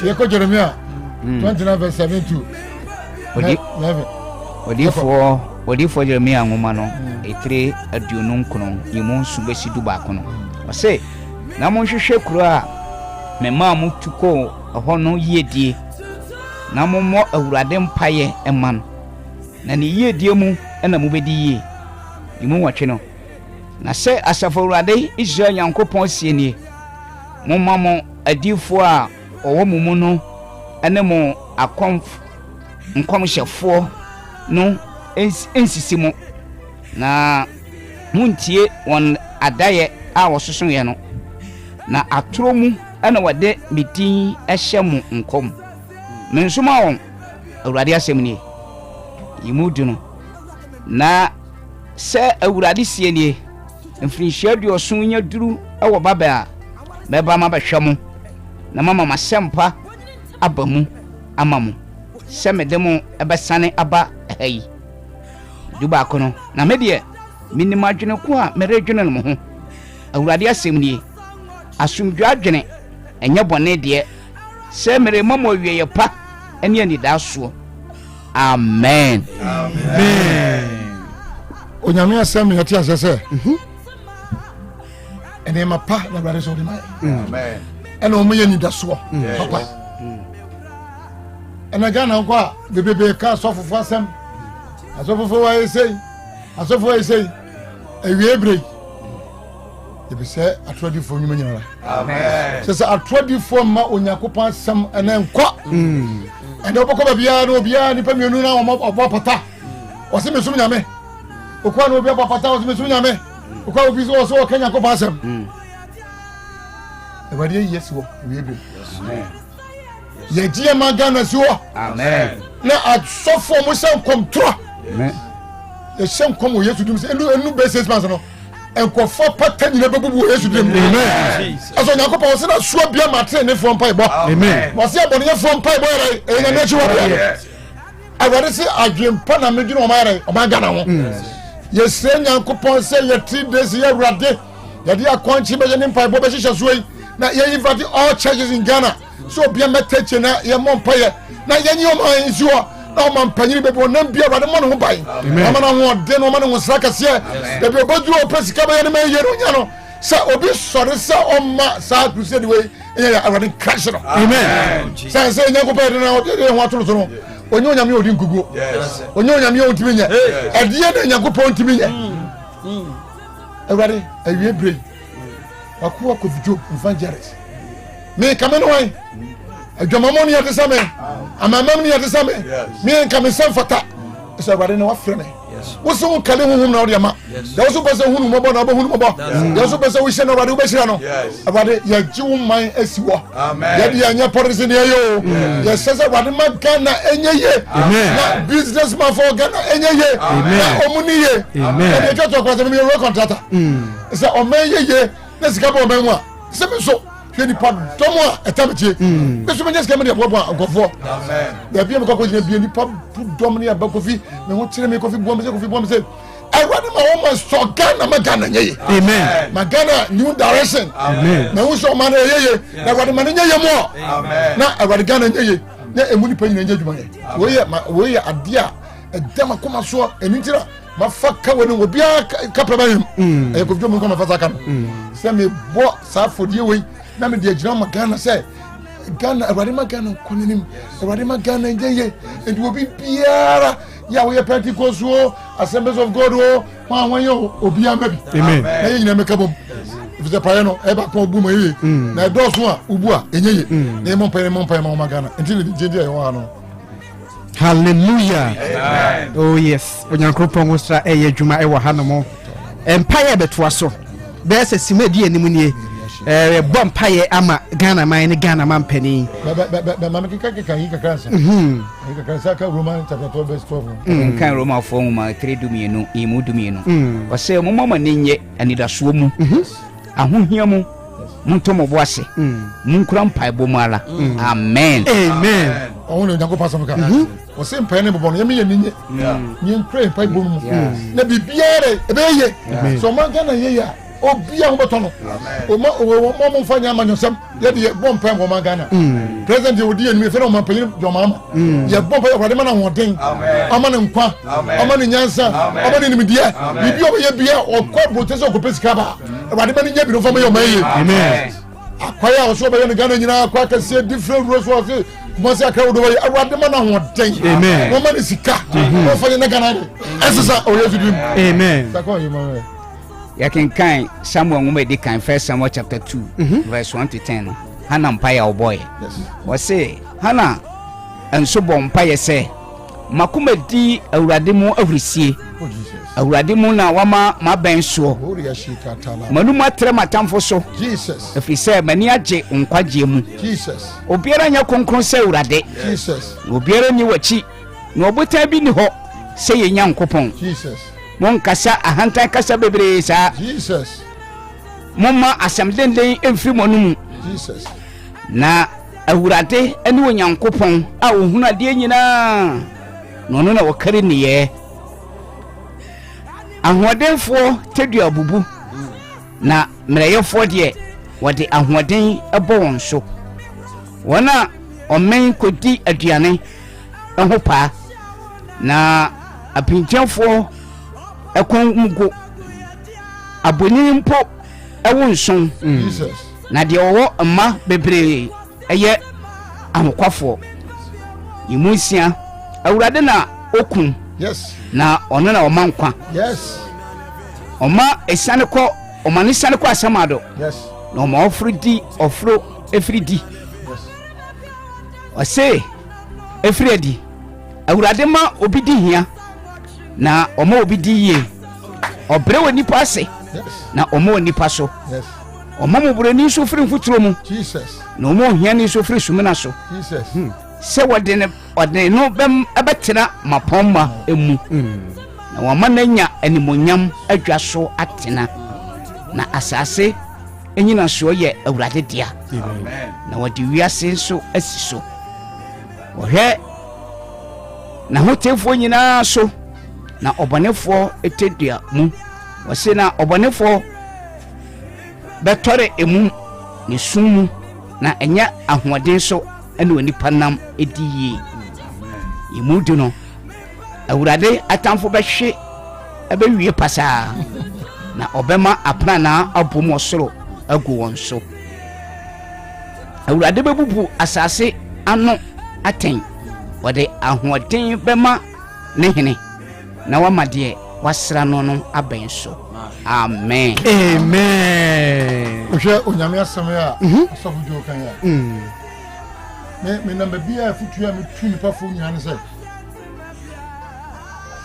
Speaker 2: Yeko Jeremiah 29:7
Speaker 3: Odifo Jeremiah ngoma no etire aduonu nkono yimu subesi du ba kono ose na mo hwehwe kuro a me ma mo tuko ho no yiedie na mo mo awurade mpaye eman na ne yiedie mu na mo bedi yie yimu watwe no na se asafo awurade Israel Nyankopɔn sienie mo ma mo adifo a owo mu no ene mo akom nkom hyefo no ensisi mu na muntie won adaye a wososo ye no na atoro mu ana wade midin ehye mu nkom mensoma won awurade asem ni yimudu no na se awurade sie ni mfrinhia duoso nya duru ewo baba a beba ma behwe mu na mama masempa abamu amamu se medemu ebesane aba hayi duba kono na medie minima dwene ko a meredwene no ho awurade asem ni asumdwa dwene enye bone de se mere mama wiye pa ene ani da so amen
Speaker 2: onyame asem yati asese ene ma pa na awurade so di mai amen ene o moye ni da so papa ene gana ko a bebebe ka sofofo asem asofofo wa esei ewie brei yebise atrodifo nyuma nyara amen sesa atrodifo ma onyakopan asem ene nkwa ene oboko babia no obia ni pamienu na obo pata o se mesum nyame okwa no obia pata o se mesum nyame okwa obi so kenya kopan asem ewade yesu ewie brei amen yegie magana siwo
Speaker 3: amen
Speaker 2: na asofo mo se nkomtro amen e shem komo yesu dum se enu be 6 months no enkofo pata nyina bebubu yesu dum amen aso nyakopa wo se na suo bia matre ne fo mpa ibo amen wo se abonye fo mpa ibo re e na nechi wo bia awade se adwempa na medwene o mayare o maga na ho yesre nyakopa se ye 3 days ye awrade ye dia kwanchi be ne mpa ibo be hihye suoi na ye invite all churches in Ghana so bia metache na ye mompa ye na ye nyi o man nsuo na man panyiri bebe wonam bia awrade mo no ho bai ama na ho de no ma no sraka se de be boduro opesika be ne ma ye no nya no sa obi sore sa omma sa crusade we ya awrade crash no amen sa se nya ko pe na o de ho atoro so no onye onyame odi nkuguo onye onyame o ntimi nya adie na nya ko po ntimi nya awrade awie brei akwa ko video evangelist me kame no wai adwamamo ni yate same amamam ni yate same me kame sanfata so awrade na wafreme wo so kale honhom na odiama da wo so pese hunu mobo na hunu mobo da so pese wo hye na awrade wo behira no awrade ya jiwo man asiwo ya di anya policy ne yo ya sese awrade magana enyeye na businessman for Ghana enyeye na omuniye na ke to kwase me yo contractor se o meyeye na sika bo menwa se me so hwedi pa domo etamche beso me nyeska me de bobo agofo amen da bia me kokko jina bia ni pa dom ne abakofi me ho kire me kofi bomo se awrade ma wo ma so Ghana magana nyeye amen magana new direction amen na wo so ma na yeye na awrade ma nyeye mo amen na awrade Ghana nyeye na emuni pa nyina nyedwuma wo ye ade a edama koma so enintira mafaka woni obi ka problem e ko fjo mo ko mafasa kan se me bo sa fodie we na me de agina magana se Ghana awrade magana konenim awrade magana nyeye and obi biara ya we Pentecost o Assemblies of God o ma wanyo obi amabi amen na yina me kabom if the prayer no e ba ko bu mo yeye na do so a ubu a enyeye na mo pa ma magana enti de jeje e wa no
Speaker 1: hallelujah amen oh yes onyankopon wosra eye dwuma e wa hanomo empire beto so be se simadi anim nie bompaye ama Ghana man ne Ghana man pani
Speaker 2: be ma kika yi kakransa yi kakransa ka Roman chapter 12 verse 12
Speaker 3: kan Roma fo ma 3:2 imudumienu wase mo mama nenye anidaso mu ahohia mu muntomo boase munkura mpai bomala amen
Speaker 2: amen ono nyango pasam ka o se mpai ne bobo no yemi ninye nyen pray mpai bomu na bibiare ebeye so man Ghana ye ya obia ho beto no o mo mfa nya amanyosam ye de bom pam ko Ghana president odi enu fe no man panyin do mama ye bom pa Awurade ma na hoden ama ne nkwa ama ne nyansa ama ne nimdia bibi o ye bia o ko bote so ko pesika ba Awurade ma ne nya bi no fa ma ye o maye amen akwaya o so ba ye Ghana nyina akwa ka se different rules so se mo se akra do ba Awurade ma na hoden amen mo ma ne sika mo fa ye na Ghana esesa o Yesu dim amen sakwa ye ma
Speaker 3: You can kind Samuel Mumedi kind 1 Samuel chapter 2 verse 1 to 10. Hannah Mpaya boy. Yes. Was say Hannah and so bompire say Makumedi Awuradimu everysie. Oh Jesus. Awuradimu na wama ma ben so. Manuma trema tamfo so. Jesus. If he say mani agye nkwaje mu. Jesus. Obiara nya konkron say Awurade. Jesus. Obiara ni wachi. Na obota bi ni ho say ye nyankopon. Jesus. Mon kasa ahanta kasa bebre sa Jesus momma asem denden emfiri monum Jesus na Awurade ene onyankopon a ohunu ade nyina no na wakari ne ye ahodenfo tedua abubu na mreyefo de wode ahoden ebo won so wona omen kodi aduane ho pa na apintiafo ekon mugo aboni mpo ewonson Jesus na de owo mma bebre eye ahokwafo yimusia Awurade na okun yes na ono na omankwa yes oma esane ko omani sane ko asamado yes na oma ofridi ofro efridi yes ose efridi Awurade ma obidi hia na omo obidi ye obre woni pase na omo woni paso yes omo mubure ni so firi mfuturo mu Jesus na omo hia ni so firi sumina so Jesus se wode no bem abetena mapomma emu na wama nanya animonyam adwa so atena na asase enyina so ye Awurade dia amen na wode wiase so asiso ohwe na hotefo nyina so na obonefo etedua mu wose na obonefo betore emu ne sumu na enya ahoden so ene onipa nam ediyi imudu no Awurade atamfo behwe abewie pasa na obema apna na abom osoro agu won so Awurade bebubu asase ano aten wode ahoden bema ne hene na wamade wasra no no aben so amen amen
Speaker 2: ohwe onyame asem ya asofu jo kan ya me number bia futua me tu nipa fo nyina ne say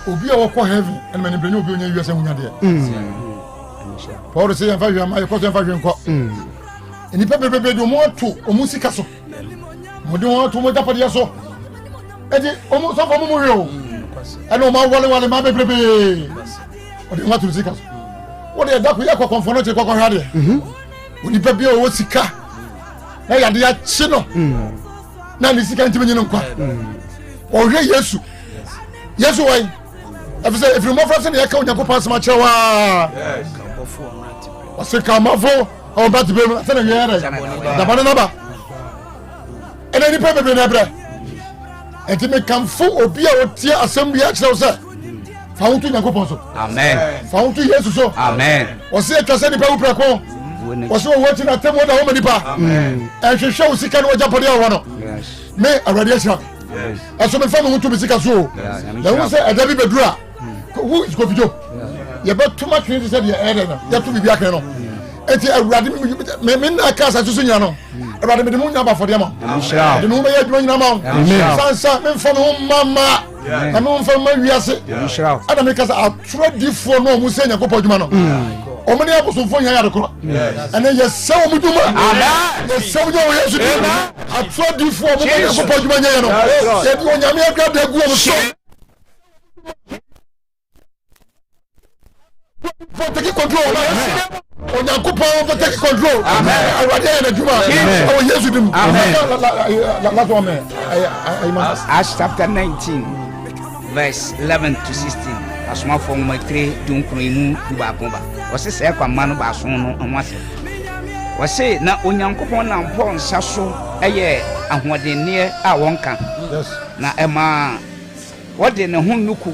Speaker 2: obi a wako heaven and many bring obi onya wiase hunya de Paul say enfa hwama e koso enfa hwenko nipa bebebe do mo to omusika so mo de won to mo japade so edi omo so fo mo hwe o eno ma wale ma bebebe o de watu sika so o de da ko ya ko konfo no te ko hwade onipa bia o sika na ya de ya chi no na ni sika ntimi nyino nkwa o hwe Yesu wai afisa if you move from ya ka onyakopa asema chewa yes kamofo onati o se kamofo o ba ti be na yere da bana na ba ene ni pe be na bra enti me kamfo obi a otie assembly a kire o se fa wonto onyakopa so amen fa wonto Yesu so amen o se twase ni pe wo preko o se wo ti na temo da ho manipa amen e hwehwe o sika no japode a wo no yes me awade a yes aso me fa mo to bisika so ya wo se adabi bedura who is go video ya bet too much things said ya error na ya to bi aka no enti awurade me na aka sa so nya no awurade me de mu nya ba for dem inshallah de mu be ya dwuma nya ma sansa me fa mo mama na me fa ma wiase inshallah ada me ka sa atro difo no mu se nya ko podwuma no o me ne abosofo nya ya de kro ene ye se o mu duma amen ye se o nya o Yesu atro difo mo nya ko podwuma nya no ye di onyame akra da gu o so for take control onyankopon for take control amen awade na djuma o Yesu dim amen last one man Acts
Speaker 3: chapter 19 verse 11 to 16 asomafo mo makre dunkro mu dubaako ba wɔse sɛ kwa ma no ba so no ɔmo ase wɔse na onyankopɔn na mpɔ nsa so ɛyɛ ahoɔdenneɛ a wɔnka na ɛma wɔde ne ho nuku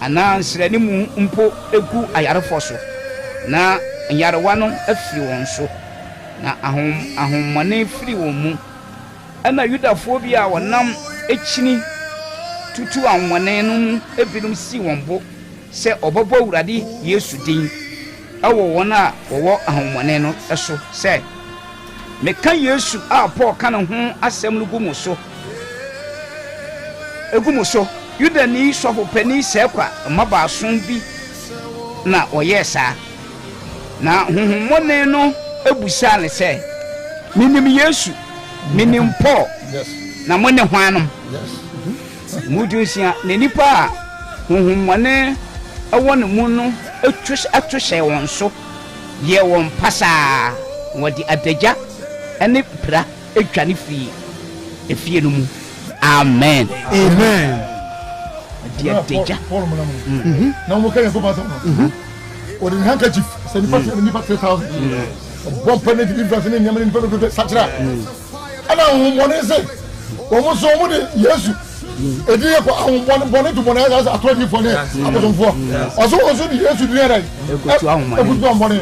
Speaker 3: ana nsrani mu mpo egu ayarefo so na nyarewa no afiri wɔn so na ahomane firi wɔn mu ɛna yudafoɔ bi a wɔnam ekyini tutu ahomane no mu ebinom si wɔn bo sɛ ɔbɛbɔ Awurade Yesu din ɛwɔ wɔn a wɔwɔ ahomane no ɛso sɛ meka Yesu a Paul ka ne ho asɛm no gu mu so Yudani sɔfo pani sɛ kwa mmabaason bi na ɔyɛ saa na honhommɔne no ebusa ne sɛ minim Yesu minim Paul na mo ne hwanom mudusia ne nipa a honhommɔne ɛwɔ ne mu no ato hyɛ wɔn so yɛ wɔn pasaa wɔde adagya ɛne pra atwane firi efie no mu amen dia deja
Speaker 2: na mo kan ko ba so o de handkerchief se ni pa 3000 bon pene di difference ni nyama ni pa do satra ana ho mo ne se o mo so mo de Yesu edi ye ko ahun bon to bon asa atodi fo ne abodonfo oso di Yesu di re ekutu ahun bon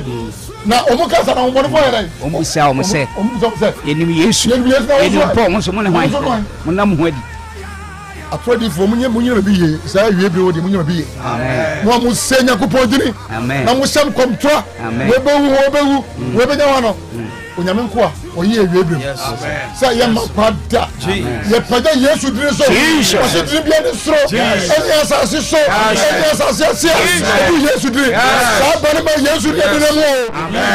Speaker 2: na o mo ka sa na bon fo re
Speaker 3: o mo sa o mo se enim Yesu enim Paul mo so mo ne hwan mo nam ho adi
Speaker 2: atodi fo munye bi ye sa wie bi odi munye bi ye amen mo mo se Nyankopɔn dini amen na mo sam komtoa we be nya wano onyame nko a oyi ewie bi sa ye mapada ye pada Yesu dini so o se dini bia ni sro enya asase so enya asase asia o Yesu dini sa ba ne ba Yesu dini na mo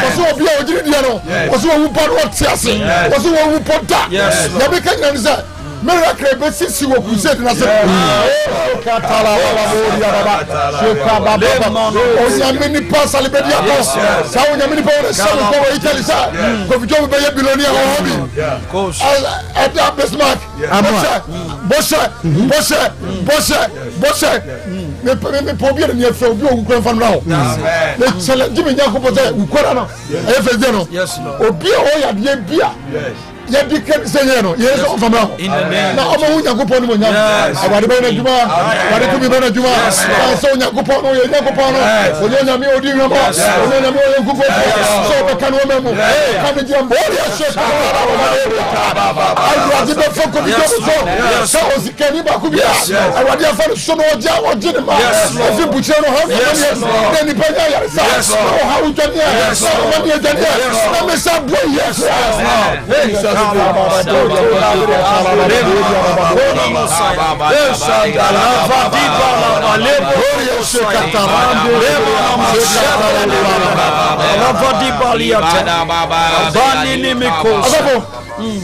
Speaker 2: o so obi a odiri dia no o so wu pa no tiase o so wu poda ya be kan na sa miracle be sisi wo crusade na se katala baba boria baba sheka baba o nyame ni pasa le be dia ko sa o nyame ni pa o sa ko o Italy sa ko fi jo be ye bilonia o hobi coach ada Bismarck bosse me po bi ni efe obi o kwan fan na ho le challenge me nya ko bo se ukora no e fe de no obi o ya de bia ya diken seigneur no yeso famra na omo hu Nyankopɔn no nyam awade be na djuma awade to bi be na djuma so Nyankopɔn no ye Nyankopɔn no onye nyame odi nwamo onye nyame o Nyankopɔn so be kan wo memu kan je mbo ya so awade be foko bi so o sikani ba ku bi awade afa so no oja oje ne ma fi buche no ha so ni panya ya sa o ha u jani ya so ma ni jani ya na me sa bo yes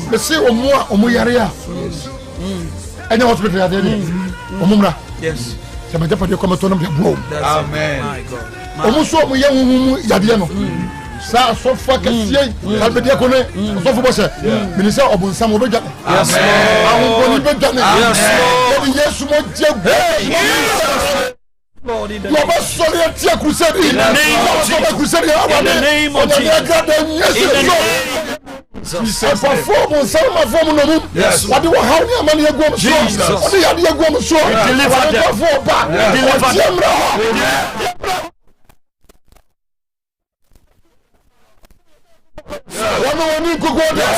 Speaker 2: Monsieur omo yare a ene hospital ya dey omumra yes se ma japa de ko to no be bro amen omo so omo ye huhu yade no sa so fa kasiye kalbe de ko ne so fo bose minister obunsam obedwa yes ahun boni bedwa ne yes lord Yesu mo je Lord, in the name of Jesus. I perform some of them. Yes. What do you how many money you go so? What do you go so? Deliver them. Deliver them. One need to go there.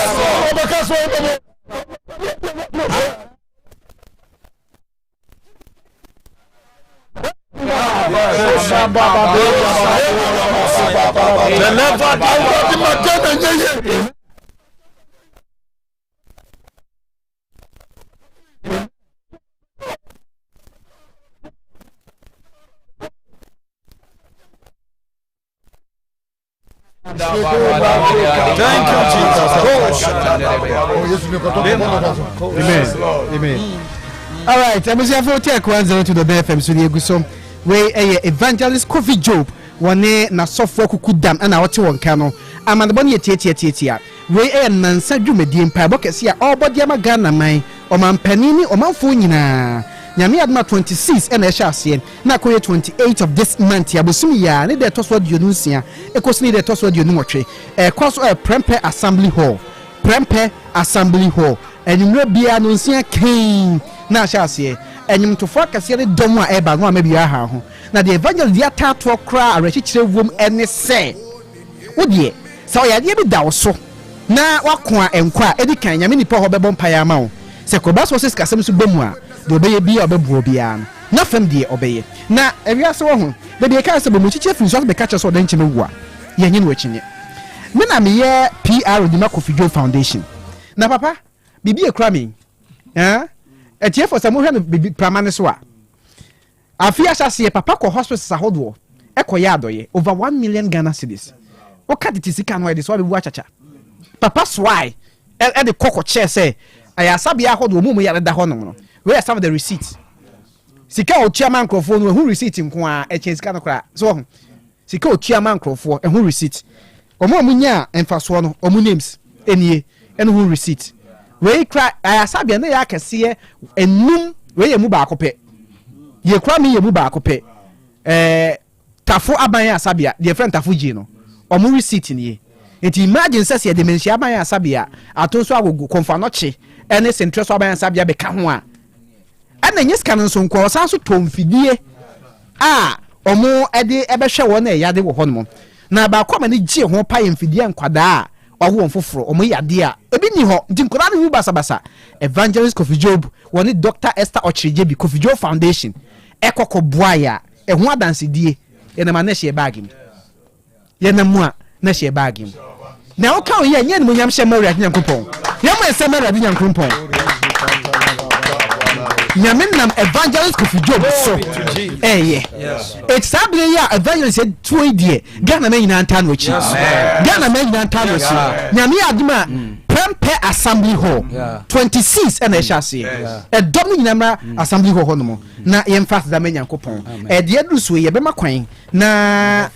Speaker 4: Thank you, Jesus.
Speaker 1: Amen. All right, I'm going to take 1029FM so the gusom we evangelist Coffee Job one na software kukudam na wote wonka no amane bone yetia we nansa dwumedie mpa bokese a obodi ama Ghana man o mampani ni o manfo nyina nyame adma 26 ena ehya ase na koye 28 of this month ya bosumi ya ne de toso aduonu nsia ekosini de toso aduonu nwotwe koso Prempeh Assembly Hall enimre bia no nsia kin na ehya ase enyimtofo akase de dom a eba no amabia ha ho na the evangelist dia tato kra arechichire wom ene se wodie sa oyade bi da so na wakwa enkwa edi kan nyame nipa ho bebo mpaya ama wo se Krobea so sis kasem so bemu a de obeye bi obebu obia na fam de obeye na ewiase wo ho de de kan se bemu chiche firi so be catch so dan chime wo ye nyi no achinye me na me ye PR di Makofijo Foundation na papa bibi ekra me etie for some hwe no bibi pramane so a afia sase papa ko hospital sahodo ekoye adoye over 1 million Ghana cedis o ka de sika no e de so abebu achacha papa swai e de kokko chair say ayasabia ahodo mumu ya da ho no we some of the receipts sika o chairman crofo no hu receipt nko a e chen sika no kra so sika o chairman crofo e hu receipt omo munya emfaso no omo names enie eno hu receipt we kra ayasabia na ya kase enum we ye mu ba akopɛ ye kra me ye mu ba akopɛ tafo aban asabia the friend tafo ji no omo receipt nie enti imagine say the mention aban asabia atonso agogo konfa no che ene sentre so aban asabia be ka ho a ana nyiska no so nko osan so tomfidie a omo ede ebehwe wo na yade wo hono na ba kwa mane gie ho pa yemfidie nkwada a owo mfoforo omo yade a ebi ni ho nti nkoda no basabasa evangelist Kofijo woni Dr. Esther Ochirije bi Kofijo Foundation ekoko boaya eho adansedie ena ma na hye bagim yena mu a na hye bagim na o ka o ye nya ni munyam hye mawria nyankopon yam ese mawria nyankopon Nyamenam evangelist Kofijo so it's sabile ya evangelist said 2 die Ghana men nyina ntano chi Ghana men nyina ntano chi nyame aduma Prempeh Assembly Hall 26 ena ehase e dom nyina mra Assembly Hall hono mo na yemfast da menyankopon e de adu so ye bema kwan na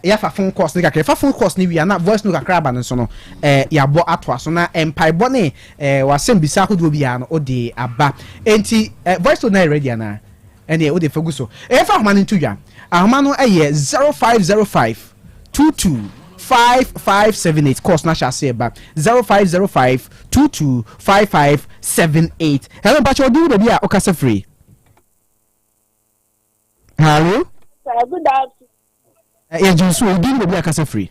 Speaker 1: ya fa phone course ni kakra fa phone course ni wi na voice no kakra ba no so no ya bo ato aso na empaibo ne wasem bisa hodo bia no odi aba enti voice no ready na ene odi faguso fa homa ntu dwa ahoma no 0505 225578 course na shase ba 0505 225578 hello bacho do the bia okasa free. Hello?
Speaker 6: Good afternoon.
Speaker 1: Yeah, Joshua, you didn't be a casa free.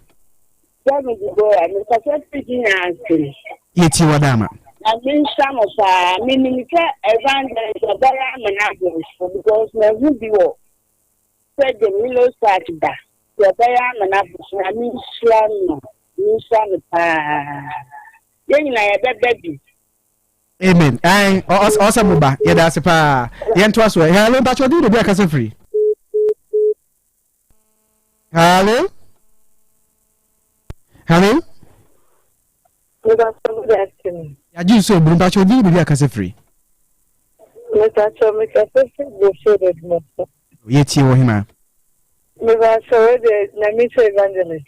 Speaker 6: Let me go. I'm a speaking answer.
Speaker 1: Yet you are dama.
Speaker 6: I mean, some of meaning evangelist of Diamond because my video said the Milo started back. The Diamond Apples, I mean, Slam, then I have baby.
Speaker 1: Amen. I also move back. Yeah, that's a pa. Yantuas way. Hello, but you do the be a casa free. Hello? Hello?
Speaker 6: Good afternoon.
Speaker 1: I do so, but you do be a casa free.
Speaker 6: Let us make a person go show it.
Speaker 1: Yet you were him.
Speaker 6: Never saw the Namisa evangelist.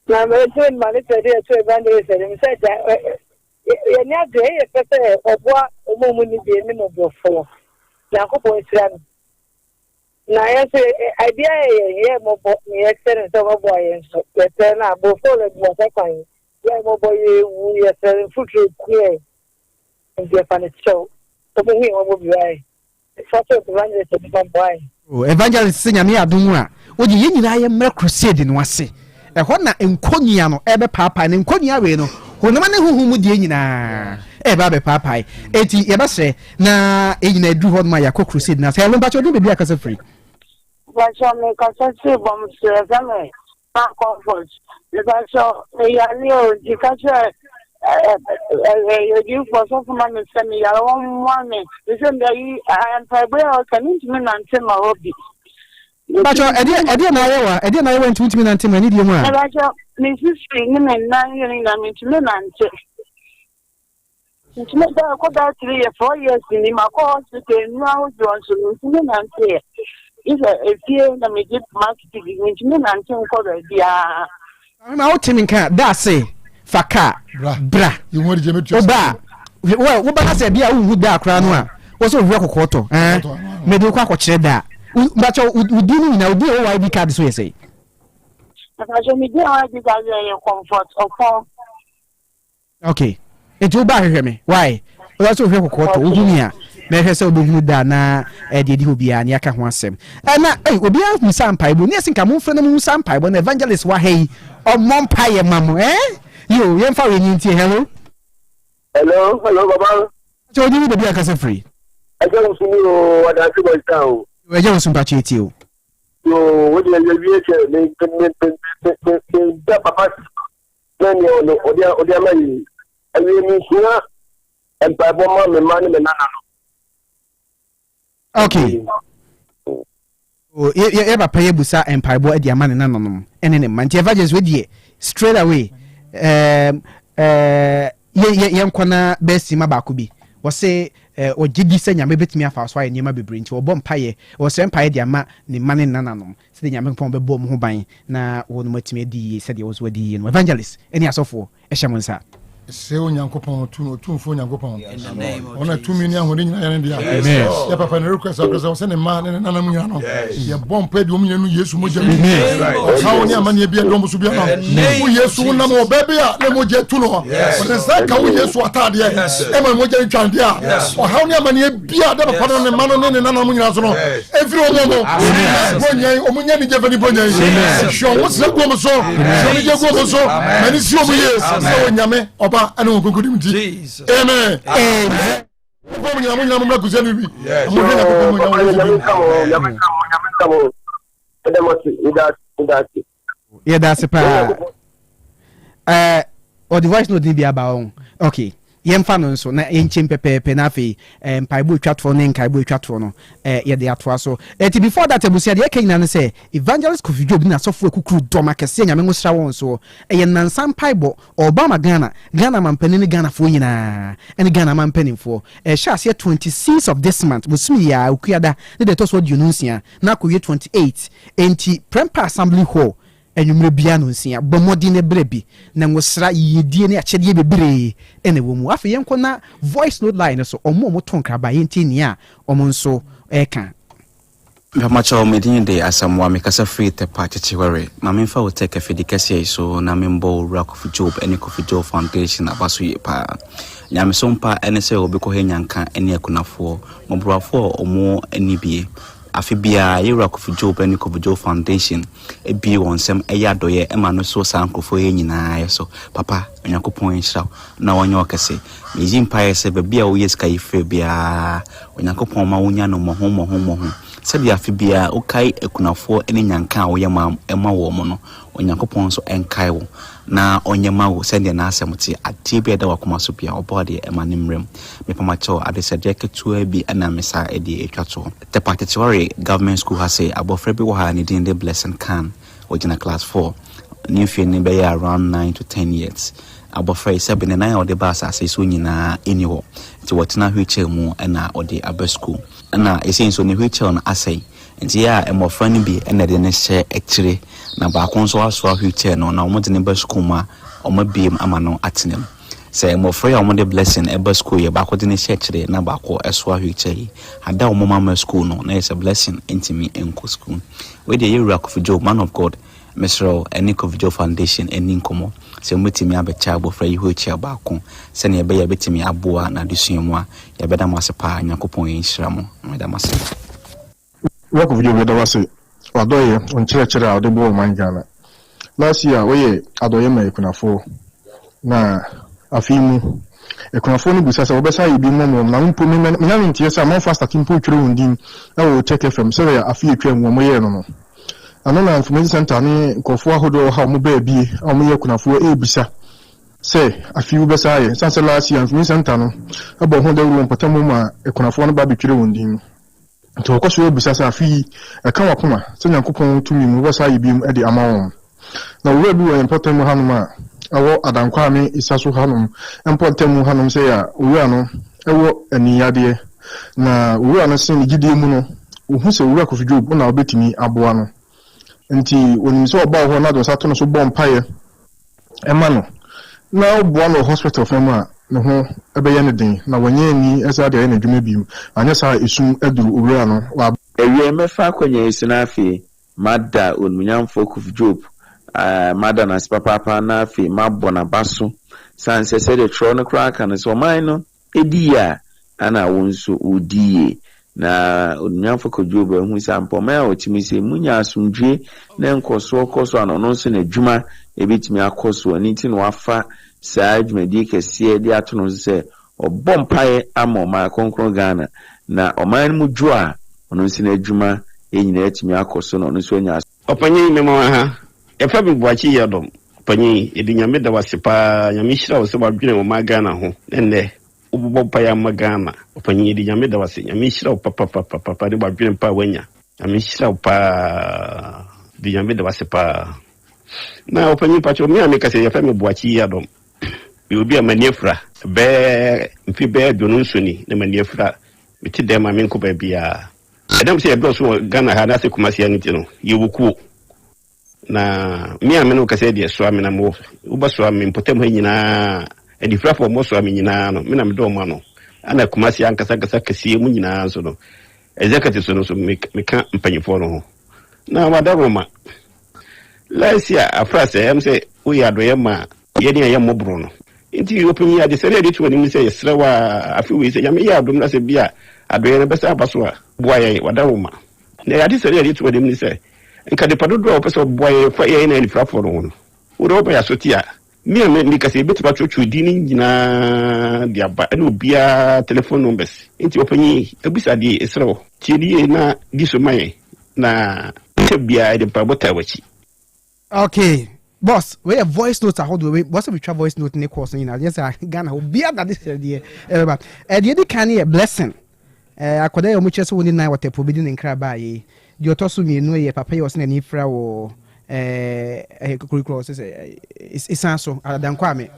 Speaker 6: Now, I'm doing my little dear to evangelist and said that you're not there, a what a woman is the name of your four. Jacob is na ya say idea here mo me excellent so boy and so better na bo follow mo ta kwan ya mo boy we excellent food here and the fan show so mo wi mo bi ai so evangelist to be boy
Speaker 1: oh evangelist senya me adom a oje ye nyina ye mra crusade no ase e ho na enkonua no ebe papa na enkonua we no honoma ne huhu mu die nyina e ba be papa eti ye ba se na e nyina du ho no ma yakọ crusade na se lo ba cho do be akasa free.
Speaker 6: But me kasi bom sezame pa comfort. Because ya leo dikacha you for some man send me ya one me. Listen there I am Krobea can me nante ma hobby.
Speaker 1: But edi na yewa nti me nante ma ni die mu a.
Speaker 6: But me sister ni me nan yin na me nante. Nti me da ko da 3 years 4 years ni ma ko hospital nu a ho Johnson nti me nante. If a fear na me get marketing which me nantin ko da dia
Speaker 1: na o timi kan da say faka bra
Speaker 2: you want to
Speaker 1: oba wo ba say bia wo hu da akra no a was so rock quarter maybe kwa kyerɛ da but udi ni na udi o YB card so say
Speaker 6: I me dey YB card comfort of
Speaker 1: okay it will back me why well so rock quarter wo hu a na hwɛ sɛ obehu da na de di obia na aka ho asɛm na obia hu sampaibo ne sinka mo mfrɛ no mu sampaibo na evangelist wa hei ɔmmɔ mpaeɛ ma mo yo yɛmfa we nyi ntie hello
Speaker 7: baba
Speaker 1: so odi de bia kasa free
Speaker 7: aja mo sunu o adasi boy town
Speaker 1: aja mo sumpa cheti o
Speaker 7: yo wo de wie che ne da papa na ni odia mai awie ni sua empaibo ma me ma ni me nana no
Speaker 1: okay ye papa ye busa empaibo adi ama ne nananom ene ne man evangelist we die straight away ye nkona besi ma ba ko bi wo se ogidi se nyame betimi afa so aye niema bebre nti wo bom paye wo se empaye di ama ne mane nananom se de nyame pon be bom ho ban na wo no matimi adi se de wo so adi no evangelist eni asofo ehyemonsa
Speaker 2: se onyankopon tumfo onyankopon ona tumi ni ahode nyina yane dia ya papa ne request akose se ne ma ne nana mu nyina no ye bom pa di omunya no yesu moja mi ha oni amane bia dom so bia no wo yesu na mo bebe a ne moja tu no o se ka wo yesu atade e ma moja ntwande a o ha oni amane bia da papa no ne ma no ne nana mu nyina so no every omo bonyan omunya ni jefani bonyan sho wo se go mo so sho ni je go mo so mani si omu yesu se onyame oba ana wo kokodim ti amen amen ko mo nyama mo kuze ni bi mo de na ko mo nyama
Speaker 1: that's pa or the voice note ni bi aba on okay yemfa no nso na enchim pepepe na afi mpaibo twatfo ne nkaibo twatfo no ye de atoa so eti before that ebusia de ekenya ne say evangelist Kofi Job na sofo ekukuru doma kese nyame ngosra won so ye nansa mpaibo Obama Ghana mampani ne Ghana fo nyina ene Ghana mampani fo sha ase 26 of this month musumi ya okuada ne de toso dununsia na koye 28 enti Prempa Assembly Hall enwumre bia no nsia bomodi ne brebi na ngosra yedie ne akyedie bebre ene wo mu afi yenko na voice note line so omo tonkra ba yenti ni a omo nso eka
Speaker 8: Macho medin de asamwa mekasa free te pachichi were ma memfa Otec efidikase so na membo Kofi Job ene Kofi Job Foundation abaso ye pa nyame sompa ene se obekọ henyanka ene akunafo mobrafo omo enibie afibia ye Kofi Job ene Kofi Job Foundation ebi wonsem eyadoye ema no so sankofo ye nyina so papa onyankopon nhira na wonye okese meji mpaye se bebia wo yeska ife bia onyankopon ma wonya no moho sabi afibia okai ekunafo ene nyanka wo yema ema wo mo no onyankopon so enkai wo na onyema wo sende na asemti atibia da wakoma so bia obode ema nimrem mepamacho adesede ketua bi ana mesa edi etwato the particular government school has say abofre bi wo ha ni din de blessing can ojina class 4 ni fie ni be around 9 to 10 years abofre sabi ne na ode ba asase so nyina eni ho ti wotina hweche mu na ode aba school na esen so ne hweche na asai nti ya emofra ni bi na de ne hye ekire na ba kon so aso hweche no na omo de ne ba school ma omo biem ama no atenem se emofra ya omo de blessing eba school ye ba ko de ne hye ekire na ba ko eso hweche yi ada omo mama school no na is a blessing intimi enko school we de Yaw Kofi Job man of God Mr. ene Kofi Job Foundation eni nkomo se mutimi abecha abofra yi hweche ba ko se ne be ya betimi aboa na desuemu a ya beda masepa nyakopon yinhira mo meda mase
Speaker 9: Kofi Job da wase adoye onkyerɛkyerɛ a ɔde bo man Ghana last year we adoye ma ekunafo na afimu ekunafo no busa sɛ wobɛsa yi bi mo na mpo me na ntie sɛ man fast akimpo twere wondin na wo Otec FM sɛ ya afi etwa mu mo ye no ano na information center ne nkofo ahodo ha mo ba bi a mo ye ekunafo ebisa sɛ afi wo bɛsa ye sanse last year information center no abo ho da wuro mpatamu ma ekunafo no ba betwere wondin to ko so bisa sa afi eka wakoma sɛ nyankopon tumi mu bɛsa yi bi mu de ama wɔn na wo bi wɔ important mu hanom a awo adankwa me isaso hanom important mu hanom sɛ ya wo no ɛwɔ aniyade na wo no sɛ gidie mu no wo hu sɛ wo Kofi Job na obetimi aboa no nti onim sɛ ɔba ho na do sa to no so bɔ mpae ɛma no na oboa no hospital fam a ne ho ɛbɛyɛ ne den na wɔnyɛ ni ɛsɛ de ayɛ n'adwuma bi mu anyɛ saa esum aduru owura no wa
Speaker 10: ewie mɛfa akwanya yi so na afei mada onmunyamfo Kofi Job mada na papa na afei mabɔ na baso san sɛ de tro no kra aka no so man no edi ya ana wonso odiye na onmunyamfo Kofi Job hu sɛ mpɔma a otimi sɛ munya asomdwe na nkoso ano no so na adwuma ebetimi akoso ani ti no wafa saa adwumadi kɛseɛ de ato no sɛ ɔbɔ mpae ama ɔma konkron Ghana na ɔman mu dwo a ɔno nsi na adwuma enyina atimi akoso no no so anya
Speaker 11: ɔpanyin me ma ha efa bi boachi yadom panyin edi nyame da wasepa nyame hyira wo se wadwene wo ma Ghana ho enne ubobɔ mpae ama Ghana ɔpanyin edi nyame da wase nyame hyira wo papa de wadwene pa wanya nyame hyira wo pa di nyame da wasepa na ɔpanyin pacho me ameka se efa me boachi yadom obi amaniefra be mfi be donu nsoni na maniefra meti dem ma menko ba bia adam se ebe so Ghana ha na se kumasi anti no yewuku na mi ameno ka se de so amena mo uba so am potem ha nyina edifra fo mo so am nyina no me na me do mo no ana kumasi ankasa kasie mu nyina so no executive so no so me ka mpanyifo no ho na wadaroma laisia afrase am se wo ya do yema ye ne yem mobro no inti open ya de sere de tuani mi se yesra wa afi we se yame ya adom na se bia adoye na besa abaso a boaye wadaroma na ya de sere de tuani mi se nka de padodo o pese boaye fa ye na ifra for no wo do ba ya sotia mi ame ni kase betima chochu di ni nyina dia ba na obia telephone numbers inti open yi ebisa de esra wo tie die na di so maye na tebia de pa bota wachi
Speaker 1: okay. Boss, we have voice notes. How do we? What's we try voice note in the course? You know, yes, Ghana will be at this idea. But the other can a blessing. I could have much as only now what the forbidden in Krobea. You told me no, your papa was in any fra or it's also than Kwame.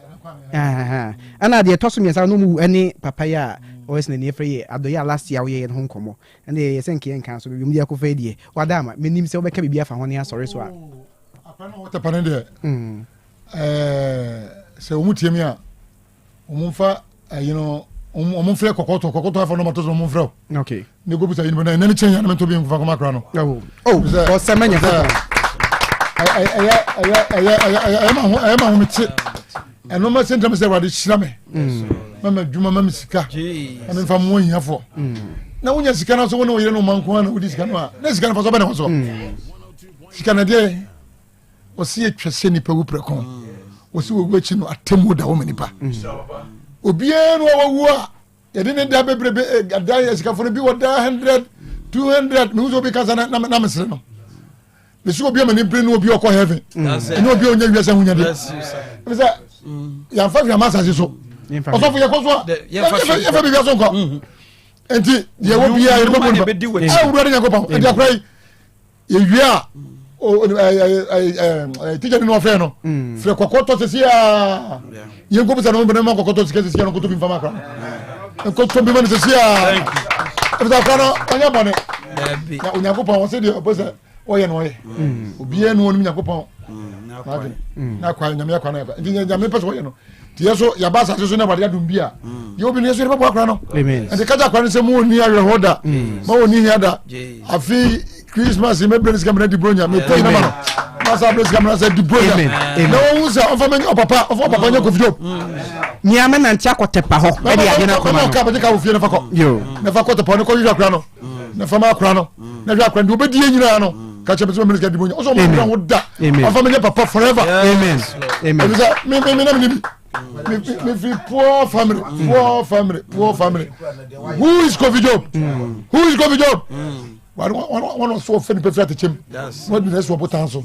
Speaker 1: And I told me as I know any papaya or is in the free at the last year in Hong Kong. And they sent King Council, you mean, Yakufadia. What damn, me name so can be a for 1 year, sorry, so.
Speaker 2: What happened there? So Mutimia, Umfa, Umfre Cocoto for no matters of Mumfro.
Speaker 1: Okay.
Speaker 2: The group is a and any change to be in Macron.
Speaker 1: Oh, Samania.
Speaker 2: I am with it. And no more symptoms that were the Shlame. Mamma Juma Mamsika. I mean, from 1 year for. Now, when you can also know you know Manquan with this canoa. Let's get for someone also. She can a day. Osi etwese nipa wu prekon osi wo wachi no atemu da wo manipa obia no wawu a yede ne da bebrebe adan esikafo no bi wo da 100 200 me uzo bi kasa na mesre no me so obia mani bre no obi okọ heaven no obi onya wiase hunya de bisa ya fa fi amasa so osofo ye koso ya fa bi wiase nko enti ye wo bia ye bo awuro de nyakopa enti akrai ye wia teacher no affair no fre kokoto sesia ye go bisa no be na kokoto sesia no koto bi fama kra koto bi man sesia ebisa kra no onya bone na onyakopa won se de obosa oye no oye obi enu onu nyakopa na kwa nyame akwa na ndi nyame pese oye no ti yeso ya ba sa so na bade adum bia ye obi ne so re ba kra no amen and kaja kwa ne se mu ni awe hoda ma oni hiada afi Christmas me brings camera di bronya me toy na mano masa brings camera say di bronya no uza of papa nya Kofi Job
Speaker 1: ni amena ntia kotepa ho e dia je na koma
Speaker 2: ka ba ka ofie na fakọ yo na fakọ te pone ko yua kra no na fama kra no na yua kra ndi obedi nyina no ka che be brings di bronya oso mo kra wo da of me papa forever
Speaker 1: amen
Speaker 2: me na me me feel poor family who is Kofi Job one so offend people at chim what the so botan so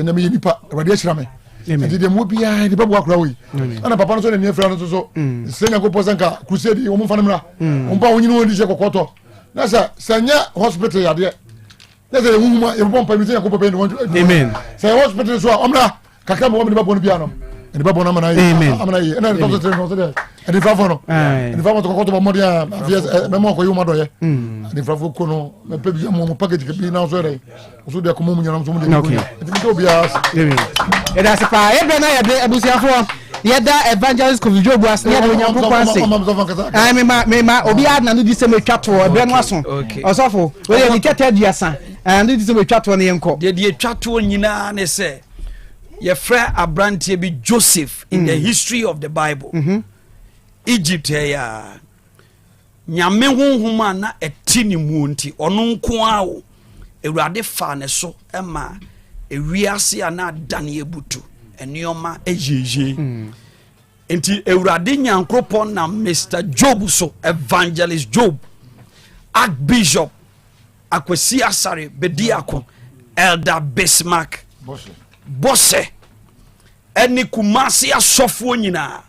Speaker 2: na me nipa radio shira me and the mo bia the babu akra we ana papa no so na ne fra no so senya ko posanka crusade wo mo fa namra wo ba wonyi no di je kokoto na sa senya hospital yade na sa wu ma e bo pa mi senya ko papa ni
Speaker 1: amen
Speaker 2: say hospital so omra kakra mo me babu no bia no and babu na mana amana yi na to to no so there and the favor no and the favor to kokoto mo dia me mo ko yu ma do ye and the favor ko no me pe bi mo package ke bi na so re so de ko mo nyana so mo de ko e ti do bia
Speaker 1: e da se pa e be na ya de abusiafo yɛda evangelist Kofi Job as ne yɛde Onyankopɔn ase ai mema obi adna no di sɛ metwa to ɛbrɛ no aso ɔsɔfo oye ni kɛtɛ duasa and di sɛ metwa to ne yɛnkɔ
Speaker 4: de twa to nyinaa ne sɛ yɛfrɛ abrantie bi Joseph in the history of the Bible Egypt ya nyame honhom na ɛti ne mu nti ɔno nko a wo Ewurade fa ne so ɛma ewiase a na dane ebutu enioma ejeje enti Ewurade Nyankopɔn na Mr. Job so evangelist Job Archbishop Akwesi Asare Bediako Elder Bismarck Bose eni Kumasi asofo nyina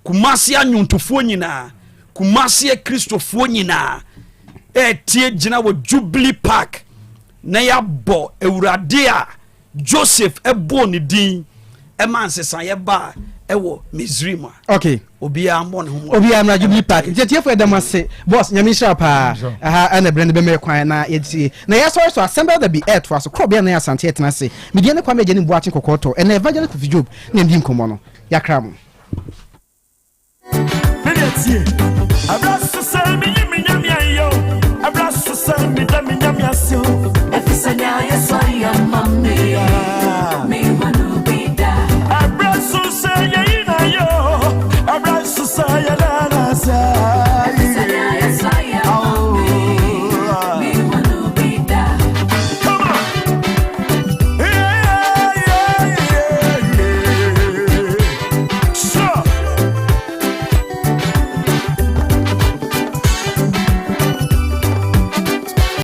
Speaker 4: Kumasi anyuntofo nyina Kumasi Kristofoɔ nyina tie gyina wɔ Jubilee Park na ya bo Ewurade a Joseph ebo ne din ema nsesa ye ba ewo Misraim
Speaker 1: okay
Speaker 4: obi amon ho
Speaker 1: obi amra Jubilee Park tiefo edamase boss nyame shira pa aha na brand be me kwan na yeti na ya so Asem Beba Dabi air to aso Krobea na Asante etenase medie ne kwa meje ne buache kokoto na evangelist Kofi Job na ndi nkomo no yakra mo abraso se mi nyame ayo abraso se mi da mi nyame asio efisanya yeso ya mame me wanu bida abraso se ye na yo abraso se ya